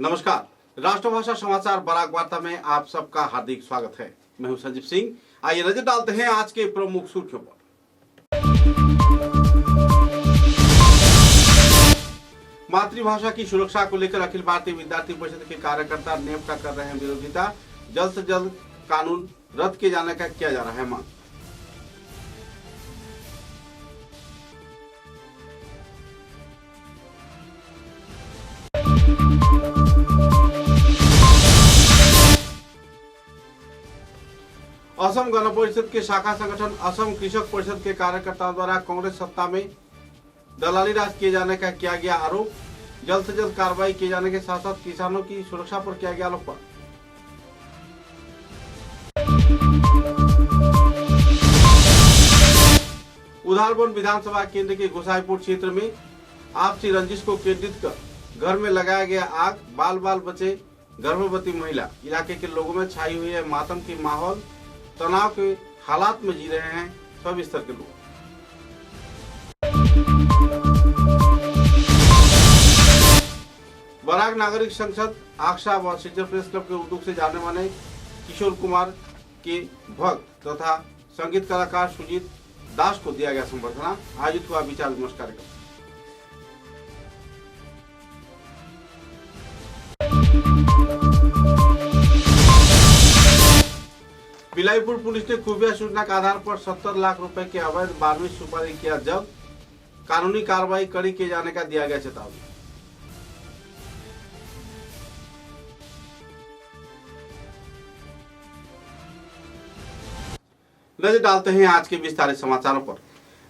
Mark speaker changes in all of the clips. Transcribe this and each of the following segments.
Speaker 1: नमस्कार। राष्ट्रभाषा समाचार बराक वार्ता में आप सबका हार्दिक स्वागत है। मैं हूं संजीव सिंह। आइए नजर डालते हैं आज के प्रमुख सुर्खियों पर। मातृभाषा की सुरक्षा को लेकर अखिल भारतीय विद्यार्थी परिषद के कार्यकर्ता नेप का कर रहे हैं विरोधिता। जल्द से जल्द कानून रद्द किए जाने का किया जा रहा है मांग। असम गण परिषद के शाखा संगठन असम कृषक परिषद के कार्यकर्ताओं द्वारा कांग्रेस सत्ता में दलाली राज किए जाने का किया गया आरोप। जल्द से जल्द कार्रवाई किए जाने के साथ साथ किसानों की सुरक्षा पर किया गया आरोप। उधारबन विधानसभा केंद्र के गोसाईपुर क्षेत्र में आपसी रंजिश को केंद्रित कर घर में लगाया गया आग। बाल बाल बचे गर्भवती महिला। इलाके के लोगों में छाई हुई है मातम की माहौल। तनाव के हालात में जी रहे हैं सभी स्तर के लोग। बराक नागरिक संसद आक्सा व सिजर प्रेस क्लब के उद्योग से जाने माने किशोर कुमार के भक्त तथा संगीत कलाकार सुजीत दास को दिया गया संबर्धना। आयोजित हुआ विचार विमर्श कार्यक्रम। बिलाईपुर पुलिस ने खुफिया सूचना के आधार पर 70 लाख रुपए के अवैध 12वीं सुपारी किया जब्त। कानूनी कार्रवाई कड़ी किए जाने का दिया गया चेतावनी। नजर डालते हैं आज के विस्तारित समाचारों पर।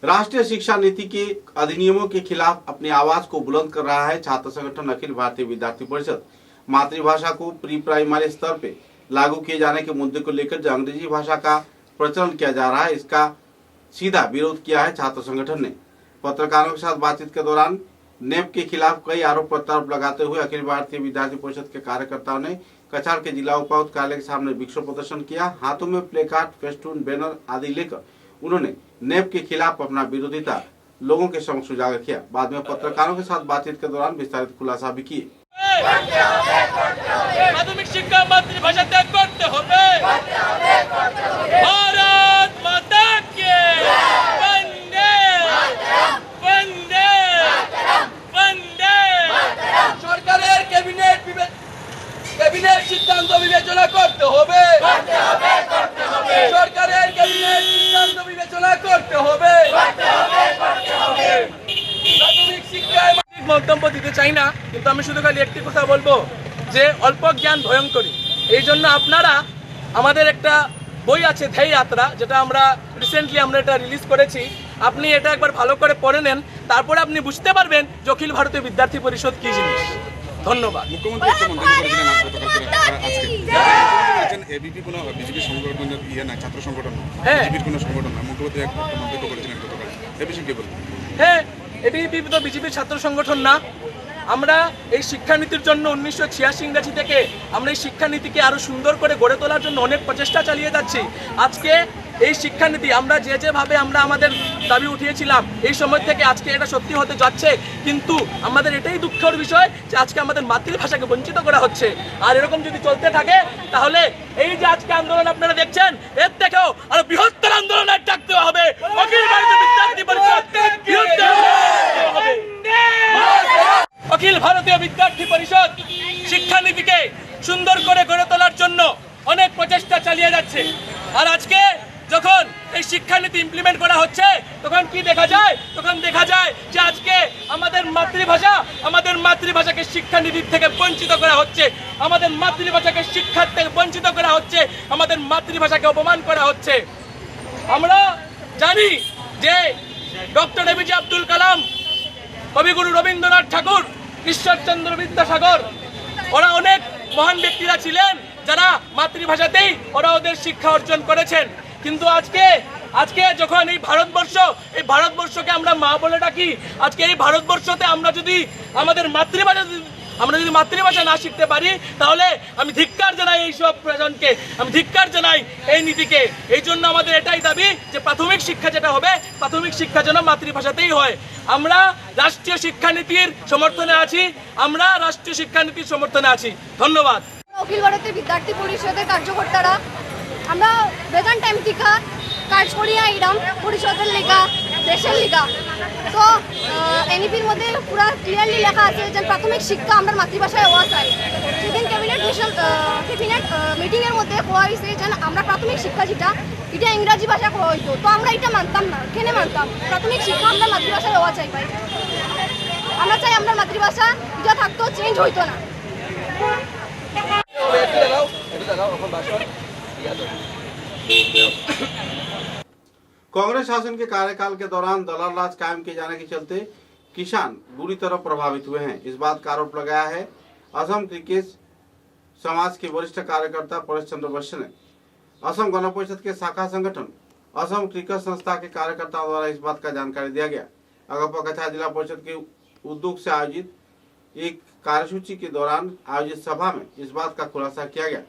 Speaker 1: राष्ट्रीय शिक्षा नीति के अधिनियमों के खिलाफ अपनी आवाज को बुलंद कर रहा है छात्र संगठन अखिल भारतीय विद्यार्थी परिषद। मातृभाषा को प्री प्राइमरी स्तर पे लागू किए जाने के मुद्दे को लेकर जो अंग्रेजी भाषा का प्रचलन किया जा रहा है, इसका सीधा विरोध किया है छात्र संगठन ने। पत्रकारों के साथ बातचीत के दौरान नेप के खिलाफ कई आरोप प्रत्यारोप लगाते हुए अखिल भारतीय विद्यार्थी परिषद के कार्यकर्ताओं ने कछार के जिला उपायुक्त कार्यालय के सामने विक्षोभ प्रदर्शन किया। हाथों में प्लेकार्ड, फेस्टून, बैनर आदि लेकर उन्होंने नेप के खिलाफ अपना विरोधिता लोगों के समक्ष उजागर किया। बाद में पत्रकारों के साथ बातचीत के दौरान विस्तारित खुलासा भी किए।
Speaker 2: माध्यमिक शिक्षा मातृभाषा त्याग करते হবে। भारत माता की वंदे वंदे वंदे। সরকারের ক্যাবিনেট সিদ্ধান্ত বিবেচনা করতে হবে। সরকারের ক্যাবিনেট সিদ্ধান্ত বিবেচনা করতে হবে। প্রাথমিক শিক্ষায় মন্তব্য দিতে চাই না, কিন্তু আমি শুধু খালি একটি কথা বলবো যে অল্প জ্ঞান ভয়ঙ্করী। এই জন্য আপনারা আমাদের একটা বই আছে ধ্যায় যাত্রা, যেটা আমরা রিসেন্টলি এটা রিলিজ করেছি। আপনি এটা একবার ভালো করে পড়ে নেন, তারপরে আপনি বুঝতে পারবেন যে অখিল ভারতীয় বিদ্যার্থী পরিষদ কি জিনিস। ধন্যবাদ।
Speaker 3: মুখ্যমন্ত্রী একটা মন্তব্য করেছিলেন গতকাল আজকে এবিপি কোনো বিজেপি সংগঠন না, ছাত্র সংগঠন না, বিজেপির কোনো সংগঠন না। মুখ্যমন্ত্রী একটা মন্তব্য করেছিলেন গতকাল, এ বিষয়ে কি বলবেন?
Speaker 2: হ্যাঁ, এবিপি তো বিজেপির ছাত্র সংগঠন না। আমরা এই শিক্ষানীতির জন্য 1986 ইংরেজি থেকে আমরা এই শিক্ষানীতিকে আরো সুন্দর করে গড়ে তোলার জন্য অনেক প্রচেষ্টা চালিয়ে যাচ্ছি। আজকে এই শিক্ষানীতি আমরা যেভাবে আমরা আমাদের দাবি উঠিয়েছিলাম, এই সময় থেকে আজকে এটা সত্যি হতে যাচ্ছে। কিন্তু আমাদের এটাই দুঃখের বিষয় যে আজকে আমাদের মাতৃভাষাকে বঞ্চিত করা হচ্ছে। আর এরকম যদি চলতে থাকে তাহলে এই যে আজকে আন্দোলন আপনারা দেখছেন, এর থেকেও আরো বৃহত্তর আন্দোলনের ডাক দেওয়া হবে। অখিল ভারতীয় বিদ্যার্থী পরিষদ বিরুদ্ধে হবে। অখিল ভারতীয় বিদ্যার্থী পরিষদ শিক্ষানীতিকে সুন্দর করে গড়ে তোলার জন্য অনেক প্রচেষ্টা চালিয়ে যাচ্ছে। আর আজকে যখন এই শিক্ষানীতি ইমপ্লিমেন্ট করা হচ্ছে, তখন কি দেখা যায়? তখন দেখা যায় যে আজকে আমাদের মাতৃভাষাকে শিক্ষানীতির থেকে বঞ্চিত করা হচ্ছে, আমাদের মাতৃভাষাকে শিক্ষার থেকে বঞ্চিত করা হচ্ছে, আমাদের মাতৃভাষাকে অপমান করা হচ্ছে। আমরা জানি যে ডক্টর এপিজে আব্দুল কালাম, কবিগুরু রবীন্দ্রনাথ ঠাকুর, ঈশ্বরচন্দ্র বিদ্যাসাগর, ওরা অনেক মহান ব্যক্তিরা ছিলেন যারা মাতৃভাষাতেই ওরা ওদের শিক্ষা অর্জন করেছেন। কিন্তু আজকে যখন এই ভারতবর্ষকে আমরা মা বলে ডাকি, আজকে এই ভারতবর্ষতে আমরা যদি আমাদের আমরা যদি মাতৃভাষা না শিখতে পারি তাহলে আমি ধিক্কার জানাই এইসব প্রজন্মকে, আমি ধিক্কার জানাই এই নীতিকে। এই জন্য আমাদের এটাই দাবি যে প্রাথমিক শিক্ষা যেটা হবে, প্রাথমিক শিক্ষা যেন মাতৃভাষাতেই হয়। আমরা রাষ্ট্রীয় শিক্ষানীতির সমর্থনে আছি, আমরা রাষ্ট্রীয় শিক্ষানীতির সমর্থনে আছি। ধন্যবাদ।
Speaker 4: অখিল ভারতীয় বিদ্যার্থী পরিষদের কার্যকর্তারা আমরা বেতন টাইম টিকা কাজ করিয়া এরম পরিষদের লেখা দেশের লেখা তো এনইপির মধ্যে পুরা ক্লিয়ারলি লেখা আছে যে প্রাথমিক শিক্ষা আমরা মাতৃভাষায় হওয়া চাই। সেদিন ক্যাবিনেট মিটিংয়ের মধ্যে কোয়া হয়েছে যে আমরা প্রাথমিক শিক্ষা যেটা এটা ইংরাজি ভাষা কোয়া হইতো, তো আমরা এটা মানতাম না। কেন মানতাম? প্রাথমিক শিক্ষা আমরা মাতৃভাষায় হওয়া চাই ভাই। আমরা চাই আমরা মাতৃভাষা এটা থাকতো, চেঞ্জ হইতো না।
Speaker 1: कांग्रेस शासन के कार्यकाल के दौरान दलाल राज कायम किए जाने के चलते किसान बुरी तरह प्रभावित हुए हैं। इस बात का आरोप लगाया है असम क्रिकेट समाज के वरिष्ठ कार्यकर्ता परेश चंद्र वैश्य ने। असम गण परिषद के शाखा संगठन असम क्रिकेट संस्था के कार्यकर्ताओं द्वारा इस बात का जानकारी दिया गया। अगपा जिला परिषद के उद्योग से आयोजित एक कार्यसूची के दौरान आयोजित सभा में इस बात का खुलासा किया गया।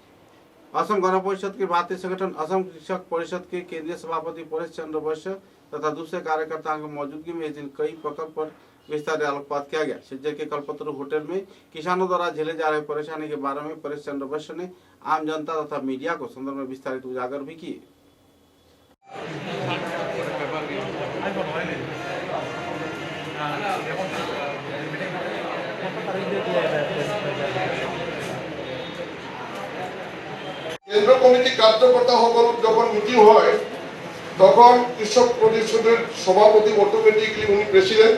Speaker 1: असम गण परिषद के भारतीय संगठन असम कृषक परिषद के केंद्रीय सभापति परेश चंद्र वैश्य तथा दूसरे कार्यकर्ताओं की मौजूदगी में इस दिन कई प्रकल्प पर विस्तार आलोकपात किया गया। सिज्जर के कल्पतरु होटल में किसानों द्वारा झेले जा रहे परेशानी के बारे में परेश चंद्र वैश्य ने आम जनता तथा मीडिया को संदर्भ में विस्तारित उजागर भी किए।
Speaker 5: কেন্দ্র কমিটি কার্যকর্তা যখন মিটিং হয় তখন কৃষক পরিষদের সভাপতি অটোমেটিকলি উনি প্রেসিডেন্ট,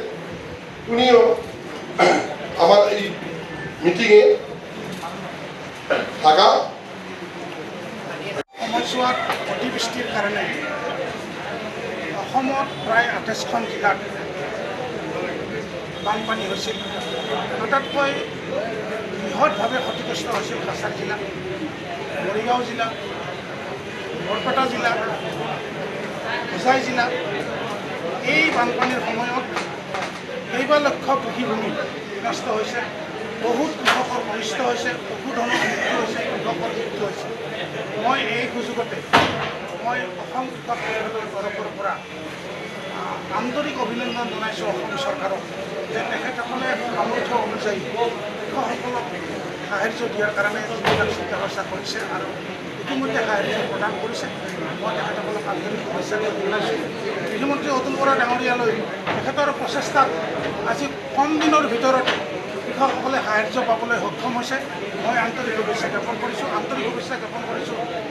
Speaker 5: উনিও আমার এই মিটিংয়ে থাকা।
Speaker 6: সময়ছোৱাত অতিবৃষ্টিৰ কাৰণে অসমত প্ৰায় 28খন জিলাত বানপানী হৈছিল। আটাইতকৈ বৃহৎভাৱে ক্ষতিগ্ৰস্ত হৈছিল কাছাৰ জিলা, মৰিগাঁও জিলা, বৰপেটা জিলা, হোজাই জিলা। এই বানপানীৰ সময়ত কেইবা লক্ষ কৃষিভূমি বিনষ্ট হৈছে, বহুত কৃষকৰ অনিষ্ট হৈছে, পশুধনৰ মৃত্যু হৈছে, কৃষকৰ মৃত্যু হৈছে। মই এই সুযোগতে মই অসম কৃষক পৰিষদৰ তৰফৰ পৰা আন্তৰিক অভিনন্দন জনাইছোঁ অসম চৰকাৰক যে তেখেতসকলে সামৰ্থ্য অনুযায়ী কৃষকসকলক সাহায্য দিয়াৰ কাৰণে যিবিলাক চিন্তা চৰ্চা কৰিছে আৰু ইতিমধ্যে সাহায্য প্ৰদান কৰিছে। মই তেখেতসকলক আন্তৰিক শুভেচ্ছা জনাইছোঁ। গৃহমন্ত্ৰী অতুল বৰা ডাঙৰীয়ালৈ তেখেতৰ প্ৰচেষ্টাত আজি কম দিনৰ ভিতৰতে কৃষকসকলে সাহায্য পাবলৈ সক্ষম হৈছে। মই আন্তৰিক শুভেচ্ছা জ্ঞাপন কৰিছোঁ।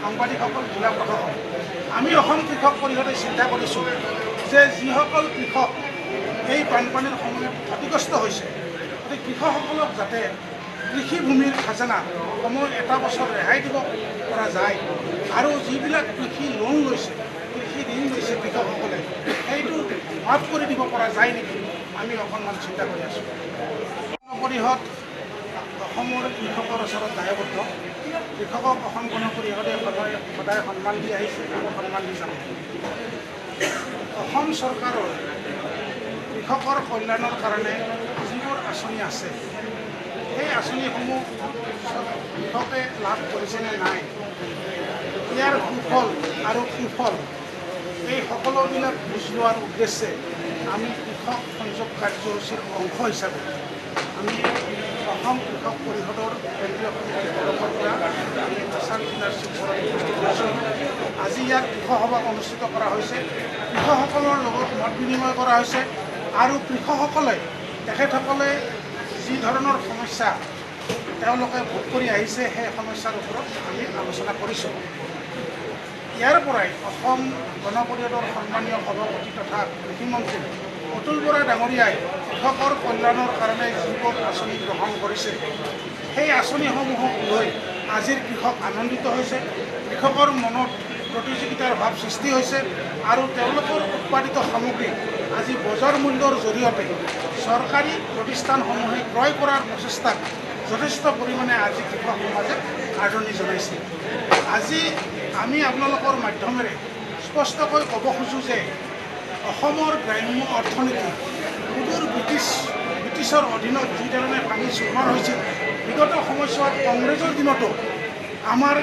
Speaker 6: সাংবাদিকসকল, জিলা প্ৰশাসক, আমি অসম কৃষক পৰিষদে চিন্তা কৰিছোঁ যে যিসকল কৃষক এই বানপানীৰ সময়ত ক্ষতিগ্ৰস্ত হৈছে, গতিকে কৃষকসকলক যাতে কৃষিভূমিৰ খাজানা সময় এটা বছৰ ৰেহাই দিব পৰা যায় আৰু যিবিলাক কৃষি লোন লৈছে, কৃষি ঋণ লৈছে কৃষকসকলে, সেইটো মাফ কৰি দিব পৰা যায় নেকি, আমি অকণমান চিন্তা কৰি আছোঁ। পৰিষদ অসমৰ কৃষকৰ ওচৰত দায়বদ্ধ। কৃষকক অসম গণ পৰিষদে সদায় সন্মান দি আহিছে আৰু সন্মান দি যাব। অসম চৰকাৰৰ কৃষকৰ কল্যাণৰ কাৰণে যিবোৰ আঁচনি আছে, সেই আঁচনিসমূহ কৃষকে লাভ কৰিছেনে নাই, ইয়াৰ সুফল আৰু কুফল এই সকলোবিলাক বুজ লোৱাৰ উদ্দেশ্যে আমি কৃষক সংযোগ কাৰ্যসূচীৰ অংশ হিচাপে আমি অসম কৃষক পৰিষদৰ কেন্দ্ৰীয় সমিতিৰ তৰফৰ পৰা আমি কাছাৰ জিলাৰ শিলচৰত উপস্থিত হৈছোঁ। আজি ইয়াত কৃষক সভা অনুষ্ঠিত কৰা হৈছে। কৃষকসকলৰ লগত মত বিনিময় কৰা হৈছে আৰু কৃষকসকলে তেখেতসকলে যি ধৰণৰ সমস্যা তেওঁলোকে ভোগ কৰি আহিছে, সেই সমস্যাৰ ওপৰত আমি আলোচনা কৰিছোঁ। ইয়াৰ পৰাই অসম গণ পৰিষদৰ সন্মানীয় সভাপতি তথা কৃষিমন্ত্ৰী অতুল বৰা ডাঙৰীয়াই কৃষকৰ কল্যাণৰ কাৰণে যিবোৰ আঁচনি গ্ৰহণ কৰিছে, সেই আঁচনিসমূহক লৈ আজিৰ কৃষক আনন্দিত হৈছে। কৃষকৰ মনত প্ৰতিযোগিতাৰ ভাৱ সৃষ্টি হৈছে আৰু তেওঁলোকৰ উৎপাদিত সামগ্ৰী আজি বজাৰ মূল্যৰ জৰিয়তে চৰকাৰী প্ৰতিষ্ঠানসমূহে ক্ৰয় কৰাৰ প্ৰচেষ্টাত যথেষ্ট পৰিমাণে আজি কৃষক সমাজে আদৰণি জনাইছে। আজি আমি আপোনালোকৰ মাধ্যমেৰে স্পষ্টকৈ ক'ব খোজোঁ যে অসমৰ গ্ৰাম্য অৰ্থনীতি সুদূৰ ব্ৰিটিছৰ অধীনত যিধৰণে ভাঙি চুৰমাৰ হৈছিল, বিগত সময়ছোৱাত কংগ্ৰেছৰ দিনতো আমাৰ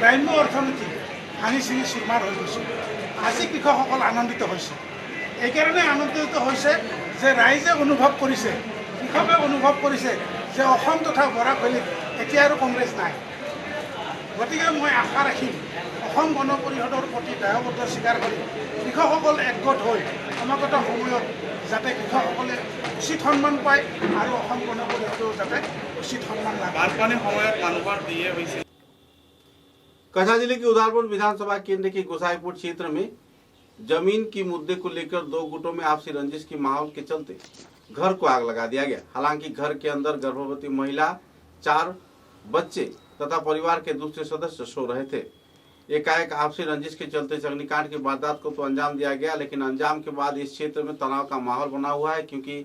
Speaker 6: গ্ৰাম্য অৰ্থনীতি ভাঙি চিঙি চুৰমাৰ হৈ গৈছিল। আজি কৃষকসকল আনন্দিত হৈছে। এইকাৰণে আনন্দিত হৈছে যে ৰাইজে অনুভৱ কৰিছে, কৃষকে অনুভৱ কৰিছে যে অসম তথা বৰাক ভেলীত এতিয়া আৰু কংগ্ৰেছ নাই। গতিকে মই আশা ৰাখিম অসম গণ পৰিষদৰ প্ৰতি দায়বদ্ধ স্বীকাৰ কৰি কৃষকসকল একগোট হৈ সমাগত সময়ত যাতে কৃষকসকলে উচিত সন্মান পায় আৰু অসম গণ পৰিষদেও যাতে উচিত সন্মান লাভ।
Speaker 3: বানপানীৰ সময়ত মানুহৰ দিয়ে হৈছে।
Speaker 1: कछा जिले के उदारपुर विधानसभा केंद्र के गोसाईपुर क्षेत्र में जमीन की मुद्दे को लेकर दो गुटों में आपसी रंजिश की माहौल के चलते घर को आग लगा दिया गया। हालांकि घर के अंदर गर्भवती महिला, 4 बच्चे तथा परिवार के दूसरे सदस्य सो रहे थे। एकाएक आपसी रंजिश के चलते अग्निकांड की वारदात को तो अंजाम दिया गया, लेकिन अंजाम के बाद इस क्षेत्र में तनाव का माहौल बना हुआ है, क्योंकि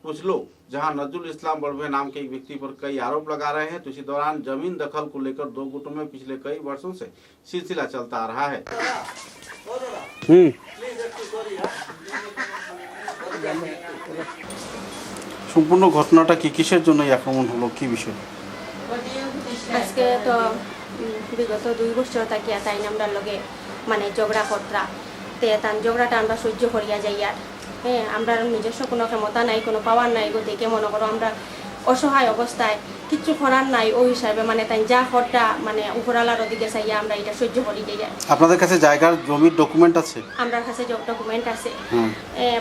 Speaker 1: कुछ लोग जहां नजरुल इस्लाम बड़वे नाम के एक व्यक्ति पर कई आरोप लगा रहे हैं, तो इसी दौरान जमीन दखल को लेकर दो गुटों में पिछले कई वर्षों से सिलसिला चलता आ रहा है।
Speaker 7: সম্পূর্ণ ঘটনাটা কি কিসের জন্য আক্রমণ হলো, কি বিষয়?
Speaker 8: আজকে তো বিগত 2 বছর তাকিয়া তাই আমরা লগে মানে ঝগড়া করতরা তে তান ঝগড়াটা আমরা সহ্য করিয়া যাই। আর হ্যাঁ, আমরা নিজস্ব কোনো ক্ষমতা নাই, কোনো পাওয়ার নাই, গতিকে মনে করো আমরা অসহায় অবস্থায় কিচ্ছু করার নাই। ওই হিসাবে মানে তাই যা হরটা মানে উপরালার ওদিকে চাইয়া আমরা এটা সহ্য করি যাই।
Speaker 7: আপনাদের কাছে জায়গার জমির ডকুমেন্ট আছে?
Speaker 8: আমরা কাছে ডকুমেন্ট আছে।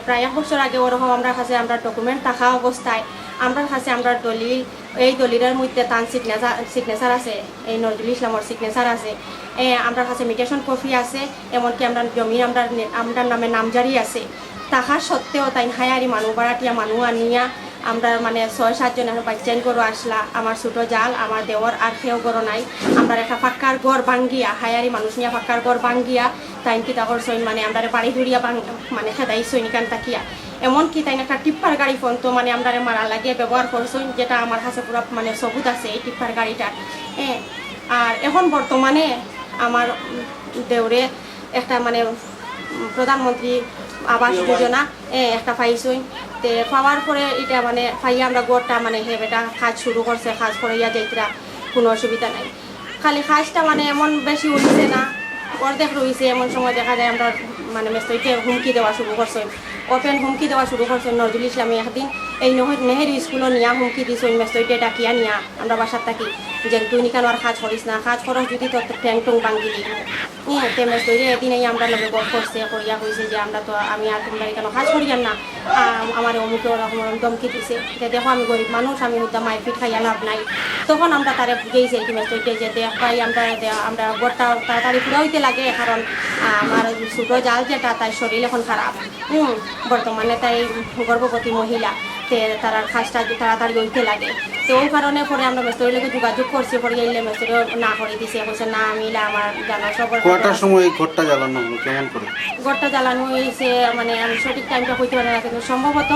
Speaker 8: প্রায় 1 বছর আগে ওরকম আমরা কাছে আমরা ডকুমেন্ট থাকা অবস্থায় আমরা কাছে আমরা দলিল, এই দলিলের মধ্যে তার সিগনেচার আছে, এই নজরুল ইসলামের সিগনেচার আছে, আমরা কাছে মিউটেশন কপি আছে, এমনকি আমরা জমি আমরা নামে নামজারি আছে। তাহা সত্ত্বেও তাই হায়ারি মানুষ বাড়াটিয়া মানুষ আনিয়া আমরা মানে 6-7 জনের বাচ্চান গরু আসলা, আমার ছোটো জাল, আমার দেওয়ার আর কেউ গরু নাই। আমরা একটা ফাঁকার ঘর ভাঙ্গিয়া, হায়ারি মানুষ নিয়ে ফাঁকার ঘর ভাঙ্গিয়া তাই কিতা করছইন মানে আমরা বাড়ি ধরিয়া মানে খেদাইছইন কান তাকিয়া। এমনকি তাই একটা টিপ্পার গাড়ি ফোন তো মানে আমরা মারা লাগিয়ে ব্যবহার করছইন, যেটা আমার কাছে পুরো মানে সবুত আছে এই টিপ্পার গাড়িটার। আর এখন বর্তমানে আমার দেওরে একটা মানে প্রধানমন্ত্রী আবাস যোজনা একটা পাইছইন। তে পাওয়ার পরে এটা মানে পাইয়া আমরা গোটা মানে বেটা কাজ শুরু করছে, কাজ করাইয়া যাইতরা কোনো অসুবিধা নাই। খালি কাজটা মানে এমন বেশি উঠছে না, অর্ধেক রয়েছে। এমন সময় দেখা যায় আমরা মানে মেস্ত্রিকে হুমকি দেওয়া শুরু করছেন, ওপেন হুমকি দেওয়া শুরু করছেন। নজরুল ইসলামে একদিন এই নেহেরু স্কুলও নিয়া হুমকি দিয়েছেন, মেস্ত্রিকে ডাকিয়া নিয়া আমরা বাসার থাকি যে তুই নিকানো আর কাজ করিস না, কাজ খরচ যদি তোর ট্যাং টুং ভাঙ্গি দিই। তে মেস্ত্রি এদিন এই আমরা লগে গপ করছে, করিয়া কইছে যে আমরা তো আমি আর তোমরা এখানে কাজ করিয়ান না, আমার অমুকে ওরকম ধমকি দিছে। যে দেখো আমি গরিব মানুষ, আমি হয়তো মারপিট খাইয়া লাভ নাই। তখন আমরা তারে বুঝেইছি কি মেস্ত্রিকে যে দেখ ভাই আমরা গোটা তাড়াতাড়ি পুরো হইতে লাগে, কারণ আমার ছোটো জাল যেটা তাই শরীর এখন খারাপ। বর্তমানে তাই গর্ভবতী মহিলা, তে তার কাজটা তাড়াতাড়ি হইতে লাগে। তো ওই কারণে পরে আমরা মেস্ত্রির লোকে যোগাযোগ করছি, পরে এলে মেস্ত্রি না করে দিছে, বলছে না মিলা আমার জানো সব।
Speaker 7: কটার সময় এই ঘরটা জ্বালানো হলো, কেমন করে?
Speaker 8: ঘরটা জ্বালানো হয়েছে মানে আমি সঠিক টাইমটা কইতে পারি না, কিন্তু সম্ভবত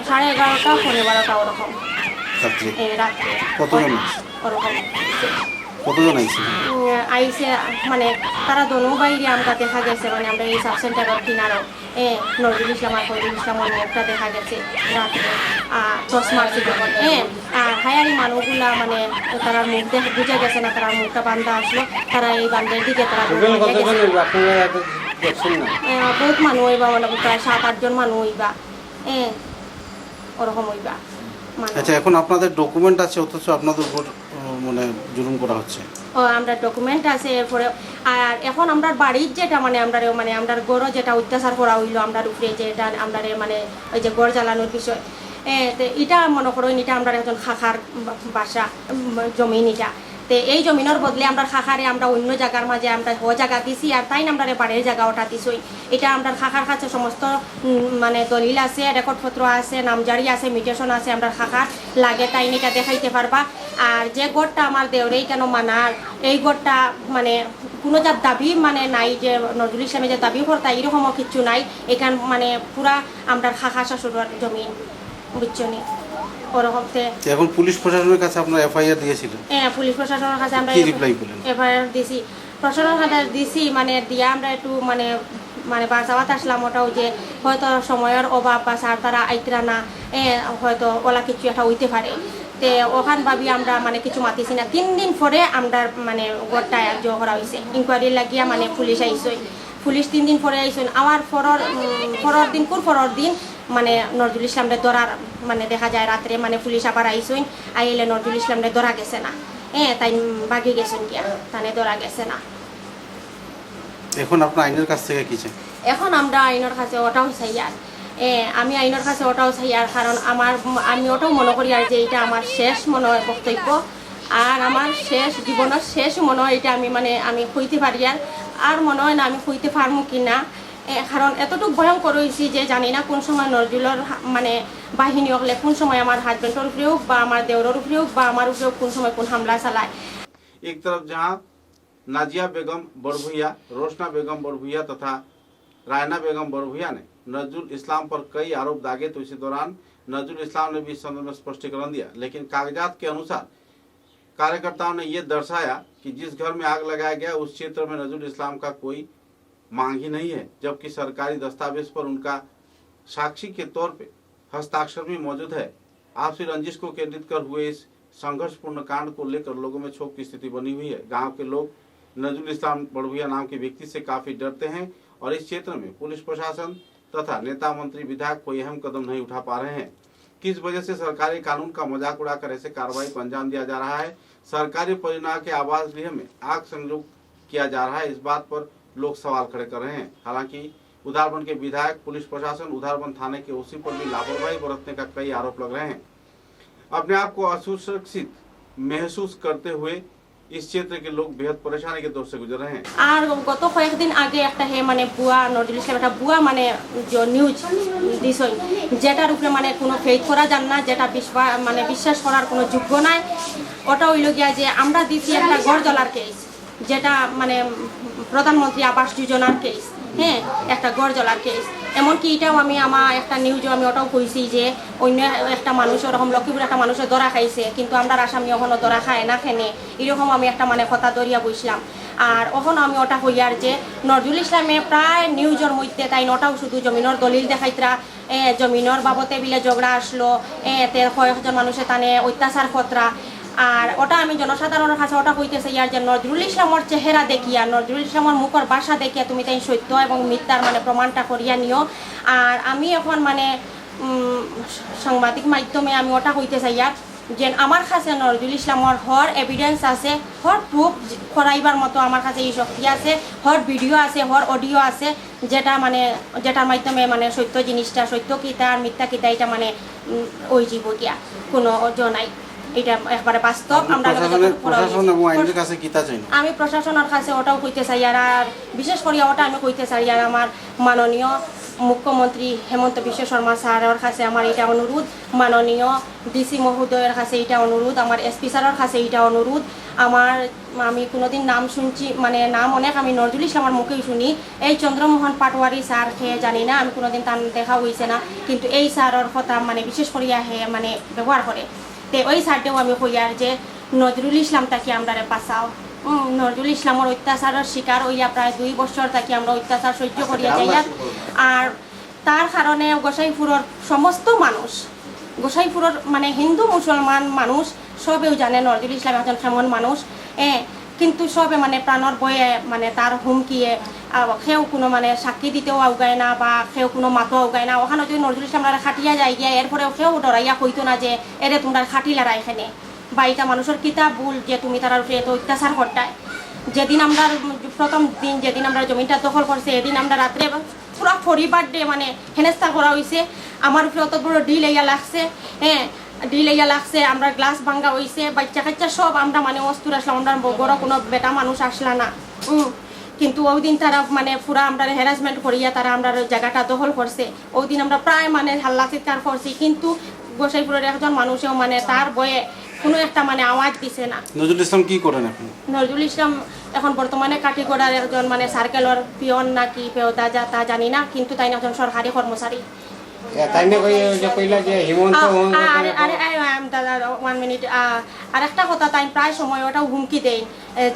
Speaker 8: 11:30 পৌনে 12টা ওরকম রাত্রে।
Speaker 7: কতজন
Speaker 8: ওরকম
Speaker 7: কতজন আইছে?
Speaker 8: আইসে মানে তারা দোনো বাইরে আমরা দেখা গেছে, মানে আমরা এই সাব সেন্টারের কিনারও নজরুল ইসলাম আর ফজলুল ইসলামের মুখটা দেখা গেছে রাত্রে 10 মার্চে যখন। আর হায়ারি মানুষগুলা মানে তারা মুখ দেখে বুঝে গেছে না, তারা মুখটা বান্ধা আসলো, তারা এই বান্ধের দিকে তারা বহুত মানুষ হইবা, মানে প্রায় 7-8 জন মানুষ হইবা, ওরকম হইবা।
Speaker 7: আচ্ছা, এখন আপনাদের ডকুমেন্ট আছে অথচ আপনাদের উপর মানে জুলুম করা হচ্ছে?
Speaker 8: আমরা ডকুমেন্ট আছে। এরপরে আর এখন আমরা বাড়ির যেটা মানে আমরা গড় যেটা অত্যাচার করা হইলো আমরা উপরে, যেটা আমরা মানে ওই যে গড় জ্বালানোর বিষয়, তো এটা মনে করো এটা আমরা একজন খাখার বাসা জমিন, এটা তো এই জমিনের বদলে আমরা খাখারে আমরা অন্য জায়গার মাঝে আমরা জায়গা দিছি, আর তাই আমরা বাড়ির জায়গা ওটা দিছই। এটা আমরা খাখার কাছে সমস্ত মানে দলিল আছে, রেকর্ডপত্র আছে, নামজারি আছে, মিউটেশন আছে, আমরা খাখার লাগে তাই এটা দেখাইতে পারবা। আর যে গড়টা আমার দেওরেই কেন মানার, এই গড়টা মানে কোনো যার দাবি মানে নাই, যে নজরুল ইসলামে যে দাবি করতা এরকমও কিছু নাই। এখান মানে পুরা আমরা খাখা শাশুড়ার জমিন, বুঝছো নি ওরকম।
Speaker 7: এখন পুলিশ প্রশাসনের কাছে আপনারা এফআইআর দিয়েছিলেন?
Speaker 8: পুলিশ প্রশাসনের কাছে আমরা এফআইআর দিছি, প্রশাসনের কাছে দিছি, মানে দিয়া আমরা একটু মানে মানে বাঁচাওয়াত আসলাম। ওটাও যে হয়তো সময়ের অভাব বা স্যার তারা আইতরা না, হয়তো ওলা কিছু একটা হইতে পারে। তে ওখান ভাবি আমরা মানে কিছু মাতিছি না 3 দিন পরে আমরা মানে গোটা জো করা হয়েছে ইনকোয়ারি লাগিয়া মানে পুলিশ আইসই পুলিশ 3 দিন পরে আইসই আমার পরের দিন মানে নজরুল ইসলামরে ধরার মানে দেখা যায় রাত্রে মানে পুলিশ আবার আইসই আইলে নজরুল ইসলামরে ধরা গেছে না তাই বাগি গেছেন গিয়া তানে ধরা গেছে না।
Speaker 7: এখন আপনার আইনের কাছ থেকে কি চাই?
Speaker 8: এখন আমরা আইনের কাছে ওটাও চাই আর আমি আইনের কাছে ওটাও চাই আর কারণ আমি ওটাও মনে করি আর যে এটা আমার শেষ মনে হয় বক্তব্য আর আমার শেষ জীবনের শেষ মনে হয় এটা আমি কইতে পারি আর মনে হয় না আমি কইতে পারবো কি না কারণ এতটুকু ভয়ঙ্কর হয়েছি যে জানি না কোন সময় নজরুলের মানে বাহিনী হলে কোন সময় আমার হাজবেন্ডের উপরেও বা আমার দেওরের উপরেও বা আমার উপরেও কোন সময় কোন হামলা চালায়।
Speaker 1: एक तरफ जहां नाजिया बेगम बड़भुइया, रोशना बेगम बड़भुइया तथा रायना बेगम बड़भुइया ने नजरुल इस्लाम पर कई आरोप दागे तो इसी दौरान नजरुल इस्लाम ने भी इस संदर्भ में स्पष्टीकरण दिया, लेकिन कागजात के अनुसार कार्यकर्ताओं ने ये दर्शाया कि जिस घर में आग लगाया गया उस क्षेत्र में नजरुल इस्लाम का कोई मांग ही नहीं है, जबकि सरकारी दस्तावेज पर उनका साक्षी के तौर पे हस्ताक्षर भी मौजूद है। आपसी रंजिश को केंद्रित कर हुए इस संघर्षपूर्ण कांड को लेकर लोगों में क्षोभ की स्थिति बनी हुई है। गांव के लोग नजरुल इस्लाम बड़भुइया नाम के व्यक्ति से काफी डरते हैं और इस क्षेत्र में पुलिस प्रशासन तथा नेता मंत्री विधायक कोई अहम कदम नहीं उठा पा रहे हैं। किस वजह से सरकारी कानून का मजाक उड़ाकर ऐसे कार्रवाई को अंजाम दिया जा रहा है? सरकारी परिणाम के आवास गृह में आग संयोग किया जा रहा है, इस बात पर लोग सवाल खड़े कर रहे हैं। हालांकि उधारबन के विधायक, पुलिस प्रशासन, उधारबन थाने के ओसी पर भी लापरवाही बरतने का कई आरोप लग रहे हैं। अपने आप को असुरक्षित महसूस करते हुए इस क्षेत्र के लोग बेहद परेशानी के दौर से गुजर रहे हैं।
Speaker 8: আর গত কয়েকদিন আগে একটা মানে বুয়া নজরুল ইসলাম একটা বুয়া মানে যে নিউজ দিছই যেটার উপরে মানে কোনো ফেক করা যান না, যেটা বিশ্বাস করার কোনো যোগ্য নাই। ওটা হইল গিয়া যে আমরা দিছি একটা গড়জলার কেস, যেটা মানে প্রধানমন্ত্রী আবাস যোজনার কেস, একটা গড়জলার কেস। এমনকি এটাও আমার একটা নিউজও আমি ওটাও কইছি যে অন্য একটা মানুষ ওরকম লক্ষ্মীপুর একটা মানুষের ধরা খাইছে, কিন্তু আমরা আসামি ওখানে ধরা খায় না খেনে, এরকম আমি একটা মানে কথা দরিয়া বইছিলাম। আর ওখানে আমি ওটা হইয়ার যে নজরুল ইসলামে প্রায় নিউজের মধ্যে তাই ওটাও শুধু জমিনের দলিল দেখাইতরা, জমিনের বাবদে বিলে ঝগড়া আসলো, কয়েকজন মানুষের তানে অত্যাচার খতরা। আর ওটা আমি জনসাধারণের কাছে ওটা কইতেছে ইয়ার যে নজরুল ইসলামর চেহারা দেখিয়া, নজরুল ইসলামর মুখের ভাষা দেখিয়া তুমি তাই সত্য এবং মিথ্যার মানে প্রমাণটা করিয়া নিও। আর আমি এখন মানে সাংবাদিক মাধ্যমে আমি ওটা কইতে চাই ইয়ার যে আমার কাছে নজরুল ইসলামর হর এভিডেন্স আছে, হর প্রুফ করাইবার মতো আমার কাছে এই শক্তি আছে, হর ভিডিও আছে, হর অডিও আছে, যেটার মাধ্যমে মানে সত্য জিনিসটা, সত্য কিতা আর মিথ্যা কিতা এটা মানে ওই জীব গিয়া কোনো নাই। এটা একবারে বাস্তব। আমরা আমি প্রশাসনের কাছে ওটাও কইতে চাই আর বিশেষ করে ওটা আমি কইতে চাই আর আমার মাননীয় মুখ্যমন্ত্রী হেমন্ত বিশ্ব শর্মা স্যারের কাছে আমার এটা অনুরোধ, মাননীয় ডিসি মহোদয়ের কাছে এটা অনুরোধ, আমার এসপি স্যারের কাছে এটা অনুরোধ। আমি কোনোদিন নাম শুনছি মানে নাম অনেক আমি নজরুল ইসলামের মুখেই শুনি, এই চন্দ্রমোহন পাটোয়ারি স্যার খেয়ে জানি না, আমি কোনোদিন তার দেখা হয়েছে না, কিন্তু এই স্যারের কথা মানে বিশেষ করিয়া হে মানে ব্যবহার করে। ওই সাইডেও আমি কইয়ার যে নজরুল ইসলাম তাকে আমরা বাঁচাও। নজরুল ইসলামের অত্যাচারের শিকার হইয়া প্রায় 2 বছর তাকে আমরা অত্যাচার সহ্য করিয়া যাইয়া। আর তার কারণে গোসাইপুরের সমস্ত মানুষ, গোসাইপুরের মানে হিন্দু মুসলমান মানুষ সবেও জানে নজরুল ইসলাম একজন কেমন মানুষ, কিন্তু সবে মানে প্রাণর বয়ে মানে তার হুমকিয়ে সেও কোনো মানে সাক্ষী দিতেও আউগায় না বা সেও কোনো মাতো আউগায় না। ওখানে যদি নজরুল ইসলামরা খাটিয়া যায় গিয়া এরপরেও সেও ডরাইয়া কইতো না যে এরে তোমরা খাটিলারা এখানে বা এটা মানুষের কিতাব ভুল যে তুমি তার উপরে এত অত্যাচার করতায়। যেদিন আমরা প্রথম দিন যেদিন আমরা জমিটা দখল করছে এদিন আমরা রাত্রে পুরো পরিবার মানে হেনস্থা করা হয়েছে, আমার উপরে অত বড় ডিল ইয়া লাগছে, ডিল ইয়া লাগছে, আমরা গ্লাস ভাঙ্গা হয়েছে, বাচ্চা কাচ্চা সব আমরা মানে অস্তুর আসলাম, আমরা বড় কোনো বেটা মানুষ আসলা না। কিন্তু ওই দিন তারা মানে পুরা আমরা হ্যারাসমেন্ট করিয়া তারা আমরা জায়গাটা দখল করছে। ওই দিন আমরা প্রায় মানে হাল্লা চিৎকার করছি, কিন্তু গোসাইপুরের একজন মানুষেও মানে তার বয়ে কোনো একটা মানে আওয়াজ দিছে না।
Speaker 7: নজরুল ইসলাম কি করেন এখন?
Speaker 8: নজরুল ইসলাম এখন বর্তমানে কাটিগড়ার একজন মানে সার্কেলের পিয়ন নাকি পেওদা যা তা জানি না, কিন্তু তাই একজন সরকারি কর্মচারী। আরেকটা কথা তাই প্রায় সময় ওটাও হুমকি দেয়